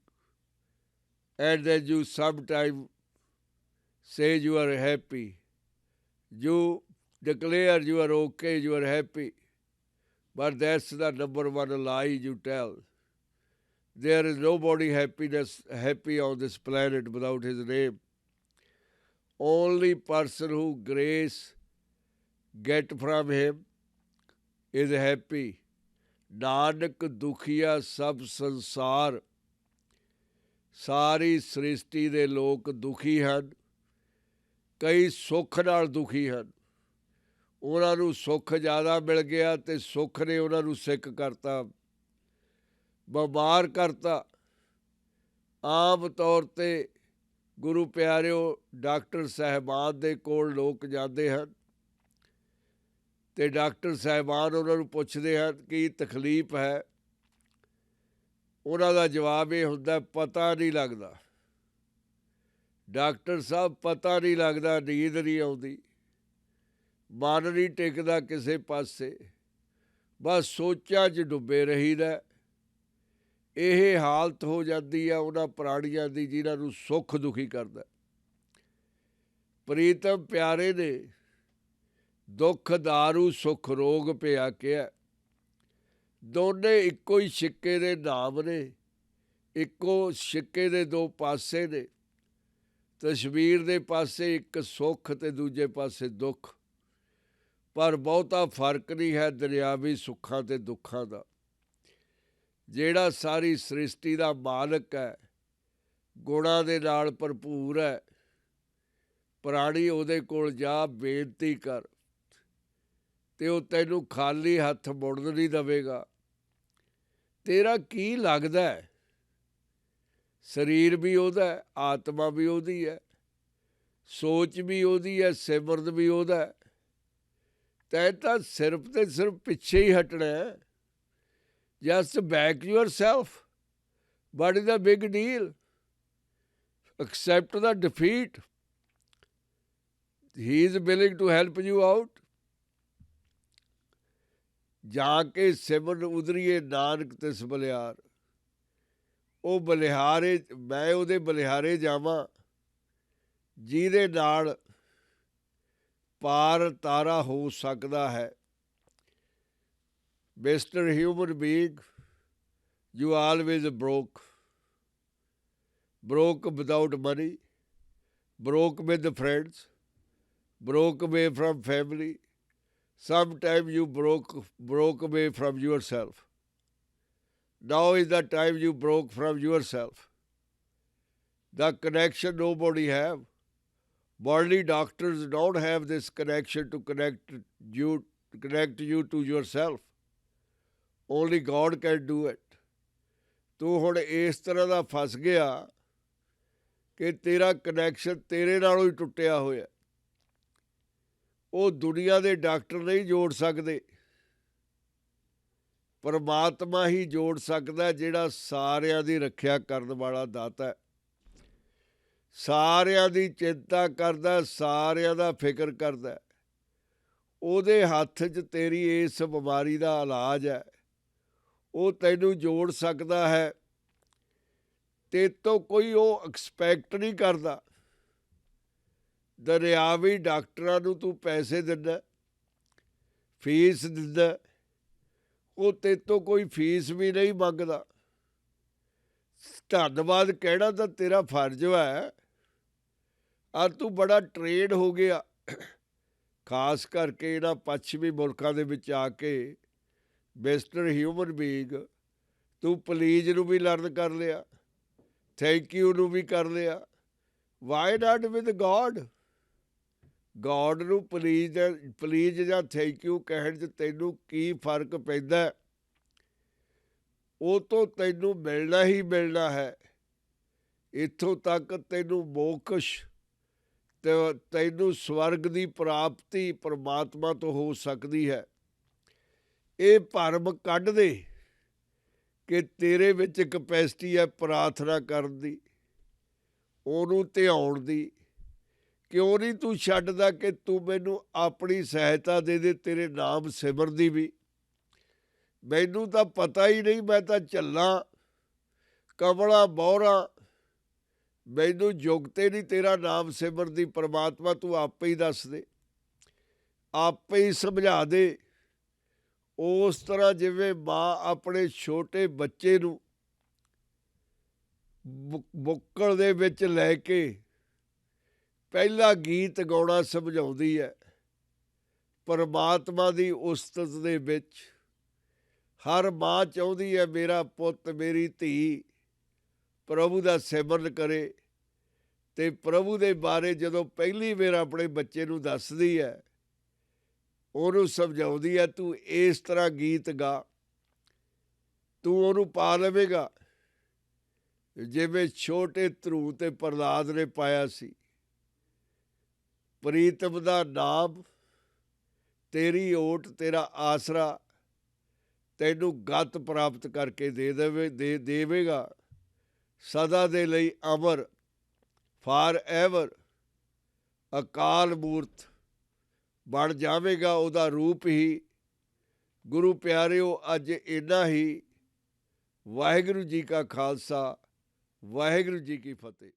and then you sometimes say you are happy. You declare you are okay, you are happy. But that's the number one lie you tell. There is nobody happy on this planet without his name. Only person who grace get from him is happy. Nanak dukhiya sab sansar. ਸਾਰੀ ਸ੍ਰਿਸ਼ਟੀ ਦੇ ਲੋਕ ਦੁਖੀ ਹਨ, ਕਈ ਸੁੱਖ ਨਾਲ ਦੁਖੀ ਹਨ। ਉਹਨਾਂ ਨੂੰ ਸੁੱਖ ਜ਼ਿਆਦਾ ਮਿਲ ਗਿਆ ਅਤੇ ਸੁੱਖ ਨੇ ਉਹਨਾਂ ਨੂੰ ਸਿੱਕ ਕਰਤਾ, ਬਿਮਾਰ ਕਰਤਾ। ਆਮ ਤੌਰ 'ਤੇ ਗੁਰੂ ਪਿਆਰਿਓ ਡਾਕਟਰ ਸਾਹਿਬਾਨ ਦੇ ਕੋਲ ਲੋਕ ਜਾਂਦੇ ਹਨ ਅਤੇ ਡਾਕਟਰ ਸਾਹਿਬਾਨ ਉਹਨਾਂ ਨੂੰ ਪੁੱਛਦੇ ਹਨ ਕੀ ਤਕਲੀਫ ਹੈ। ਉਹਨਾਂ ਦਾ ਜਵਾਬ ਇਹ ਹੁੰਦਾ ਪਤਾ ਨਹੀਂ ਲੱਗਦਾ। ਡਾਕਟਰ ਸਾਹਿਬ ਪਤਾ ਨਹੀਂ ਲੱਗਦਾ, ਨੀਂਦ ਨਹੀਂ ਆਉਂਦੀ, ਮਨ ਨਹੀਂ ਟਿਕਦਾ ਕਿਸੇ ਪਾਸੇ, ਬਸ ਸੋਚਾਂ 'ਚ ਡੁੱਬੇ ਰਹੀਦਾ। ਇਹ ਹਾਲਤ ਹੋ ਜਾਂਦੀ ਆ ਉਹਨਾਂ ਪ੍ਰਾਣੀਆਂ ਦੀ ਜਿਨ੍ਹਾਂ ਨੂੰ ਸੁੱਖ ਦੁਖੀ ਕਰਦਾ। ਪ੍ਰੀਤਮ ਪਿਆਰੇ ਨੇ ਦੁੱਖ ਦਾਰੂ ਸੁੱਖ ਰੋਗ ਪਿਆ ਕਿਹਾ। ਦੋਨੇ ਇੱਕੋ ਹੀ ਸਿੱਕੇ ਦੇ ਨਾਮ ਨੇ, ਇੱਕੋ ਸਿੱਕੇ ਦੇ ਦੋ ਪਾਸੇ ਨੇ। ਤਸਵੀਰ ਦੇ ਪਾਸੇ ਇੱਕ ਸੁੱਖ ਅਤੇ ਦੂਜੇ ਪਾਸੇ ਦੁੱਖ, ਪਰ ਬਹੁਤਾ ਫਰਕ ਨਹੀਂ ਹੈ ਦੁਨਿਆਵੀ ਸੁੱਖਾਂ ਅਤੇ ਦੁੱਖਾਂ ਦਾ। ਜਿਹੜਾ ਸਾਰੀ ਸ੍ਰਿਸ਼ਟੀ ਦਾ ਮਾਲਕ ਹੈ, ਗੁਣਾਂ ਦੇ ਨਾਲ ਭਰਪੂਰ ਹੈ, ਪ੍ਰਾਣੀ ਉਹਦੇ ਕੋਲ ਜਾ ਬੇਨਤੀ ਕਰ ਅਤੇ ਉਹ ਤੈਨੂੰ ਖਾਲੀ ਹੱਥ ਮੁੜਨ ਨਹੀਂ ਦੇਵੇਗਾ। ਤੇਰਾ ਕੀ ਲੱਗਦਾ ਹੈ? ਸਰੀਰ ਵੀ ਉਹਦਾ, ਆਤਮਾ ਵੀ ਉਹਦੀ ਹੈ, ਸੋਚ ਵੀ ਉਹਦੀ ਹੈ, ਸਿਮਰਨ ਵੀ ਉਹਦਾ ਹੈ। ਤੈਂ ਤਾਂ ਸਿਰਫ ਅਤੇ ਸਿਰਫ ਪਿੱਛੇ ਹੀ ਹਟਣਾ ਹੈ। Just back yourself. What is the big deal? Accept the defeat. He is willing to help you out. ਜਾ ਕੇ ਸਿਮਰਨ ਉਧਰੀਏ ਨਾਨਕ ਤਿਸ ਬਲਿਆਰ। ਉਹ ਬਲਿਹਾਰੇ ਮੈਂ ਉਹਦੇ ਬਲਿਹਾਰੇ ਜਾਵਾਂ ਜਿਹਦੇ ਨਾਲ ਪਾਰ ਤਾਰਾ ਹੋ ਸਕਦਾ ਹੈ। Mister human being, you always broke without money, broke with friends, broke away from family. Sometimes you broke away from yourself. Now is the time you broke from yourself. The connection nobody have. Worldly doctors don't have this connection to connect you to yourself. Only God can do it. ਤੂੰ ਹੁਣ ਇਸ ਤਰ੍ਹਾਂ ਦਾ ਫਸ ਗਿਆ ਕਿ ਤੇਰਾ connection ਤੇਰੇ ਨਾਲੋਂ ਹੀ ਟੁੱਟਿਆ ਹੋਇਆ। ਉਹ ਦੁਨੀਆ ਦੇ ਡਾਕਟਰ ਨਹੀਂ ਜੋੜ ਸਕਦੇ, ਪਰਮਾਤਮਾ ਹੀ ਜੋੜ ਸਕਦਾ, ਜਿਹੜਾ ਸਾਰਿਆਂ ਦੀ ਰੱਖਿਆ ਕਰਨ ਵਾਲਾ ਦਾਤਾ, ਸਾਰਿਆਂ ਦੀ ਚਿੰਤਾ ਕਰਦਾ, ਸਾਰਿਆਂ ਦਾ ਫਿਕਰ ਕਰਦਾ। ਉਹਦੇ ਹੱਥ 'ਚ ਤੇਰੀ ਇਸ ਬਿਮਾਰੀ ਦਾ ਇਲਾਜ ਹੈ। ਉਹ ਤੈਨੂੰ ਜੋੜ ਸਕਦਾ ਹੈ। ਤੇਰੇ ਤੋਂ ਕੋਈ ਉਹ ਐਕਸਪੈਕਟ ਨਹੀਂ ਕਰਦਾ। ਦਰਿਆਵੀ ਡਾਕਟਰਾਂ ਨੂੰ ਤੂੰ ਪੈਸੇ ਦਿੰਦਾ, ਫੀਸ ਦਿੰਦਾ, ਉਹ ਤੇਰੇ ਤੋਂ ਕੋਈ ਫੀਸ ਵੀ ਨਹੀਂ ਮੰਗਦਾ। ਧੰਨਵਾਦ ਕਹਿਣਾ ਤਾਂ ਤੇਰਾ ਫਰਜ਼ ਹੈ। ਅੱਜ ਤੂੰ ਬੜਾ ਟ੍ਰੇਨ ਹੋ ਗਿਆ, ਖਾਸ ਕਰਕੇ ਇਹਨਾਂ ਪੱਛਮੀ ਮੁਲਕਾਂ ਦੇ ਵਿੱਚ ਆ ਕੇ। ਮਿਸਟਰ ਹਿਊਮਨ ਬੀਇੰਗ, ਤੂੰ ਪਲੀਜ਼ ਨੂੰ ਵੀ ਲਰਨ ਕਰ ਲਿਆ, ਥੈਂਕ ਯੂ ਨੂੰ ਵੀ ਕਰ ਲਿਆ। Why not with God? God ਨੂੰ ਪਲੀਜ਼ ਜਾਂ ਥੈਂਕ ਯੂ ਕਹਿਣ 'ਚ ਤੈਨੂੰ ਕੀ ਫਰਕ ਪੈਂਦਾ? ਉਹ ਤੋਂ ਤੈਨੂੰ ਮਿਲਣਾ ਹੀ ਮਿਲਣਾ ਹੈ। ਇੱਥੋਂ ਤੱਕ ਤੈਨੂੰ ਮੋਕਸ਼ ਤੇ ਤੈਨੂੰ ਸਵਰਗ ਦੀ ਪ੍ਰਾਪਤੀ ਪਰਮਾਤਮਾ ਤੋਂ ਹੋ ਸਕਦੀ ਹੈ। ਇਹ ਭਰਮ ਕੱਢ ਦੇ ਕਿ ਤੇਰੇ ਵਿੱਚ ਕਪੈਸਿਟੀ ਹੈ ਪ੍ਰਾਰਥਨਾ ਕਰਨ ਦੀ, ਉਹਨੂੰ ਧਿਆਉਣ ਦੀ। ਕਿਉਂ ਨਹੀਂ ਤੂੰ ਛੱਡਦਾ ਕਿ ਤੂੰ ਮੈਨੂੰ ਆਪਣੀ ਸਹਾਇਤਾ ਦੇ ਦੇ ਤੇਰੇ ਨਾਮ ਸਿਮਰਨ ਦੀ ਵੀ? ਮੈਨੂੰ ਤਾਂ ਪਤਾ ਹੀ ਨਹੀਂ, ਮੈਂ ਤਾਂ ਝੱਲਾਂ ਕਮਲਾ ਬੌਰਾ, ਮੈਨੂੰ ਜੁਗਤੇ ਨਹੀਂ ਤੇਰਾ ਨਾਮ ਸਿਮਰਨ ਦੀ। ਪਰਮਾਤਮਾ ਤੂੰ ਆਪੇ ਹੀ ਦੱਸ ਦੇ, ਆਪੇ ਹੀ ਸਮਝਾ ਦੇ। ਉਸ ਤਰ੍ਹਾਂ ਜਿਵੇਂ ਮਾਂ ਆਪਣੇ ਛੋਟੇ ਬੱਚੇ ਨੂੰ ਬੁੱਕਲ ਦੇ ਵਿੱਚ ਲੈ ਕੇ ਪਹਿਲਾ ਗੀਤ ਗਾਉਣਾ ਸਮਝਾਉਂਦੀ ਹੈ, ਪਰਮਾਤਮਾ ਦੀ ਉਸਤਤ ਦੇ ਵਿੱਚ ਹਰ ਮਾਂ ਚਾਹੁੰਦੀ ਹੈ ਮੇਰਾ ਪੁੱਤ ਮੇਰੀ ਧੀ ਪ੍ਰਭੂ ਦਾ ਸਿਮਰਨ ਕਰੇ। ਅਤੇ ਪ੍ਰਭੂ ਦੇ ਬਾਰੇ ਜਦੋਂ ਪਹਿਲੀ ਵਾਰ ਆਪਣੇ ਬੱਚੇ ਨੂੰ ਦੱਸਦੀ ਹੈ, ਉਹਨੂੰ ਸਮਝਾਉਂਦੀ ਹੈ ਤੂੰ ਇਸ ਤਰ੍ਹਾਂ ਗੀਤ ਗਾ, ਤੂੰ ਉਹਨੂੰ ਪਾ ਲਵੇਗਾ ਜਿਵੇਂ ਛੋਟੇ ਧਰੂ ਤੇ ਪ੍ਰਹਲਾਦ ਨੇ ਪਾਇਆ ਸੀ। ਪ੍ਰੀਤਮ ਦਾ ਨਾਮ, ਤੇਰੀ ਓਟ, ਤੇਰਾ ਆਸਰਾ ਤੈਨੂੰ ਗਤ ਪ੍ਰਾਪਤ ਕਰਕੇ ਦੇਵੇਗਾ। ਸਦਾ ਦੇ ਲਈ ਅਮਰ, ਫਾਰ ਐਵਰ ਅਕਾਲ ਮੂਰਤ ਬਣ ਜਾਵੇਗਾ। ਉਹਦਾ ਰੂਪ ਹੀ ਗੁਰੂ ਪਿਆਰਿਓ ਅੱਜ ਇੰਨਾ ਹੀ। ਵਾਹਿਗੁਰੂ ਜੀ ਕਾ ਖਾਲਸਾ, ਵਾਹਿਗੁਰੂ ਜੀ ਕੀ ਫਤਿਹ।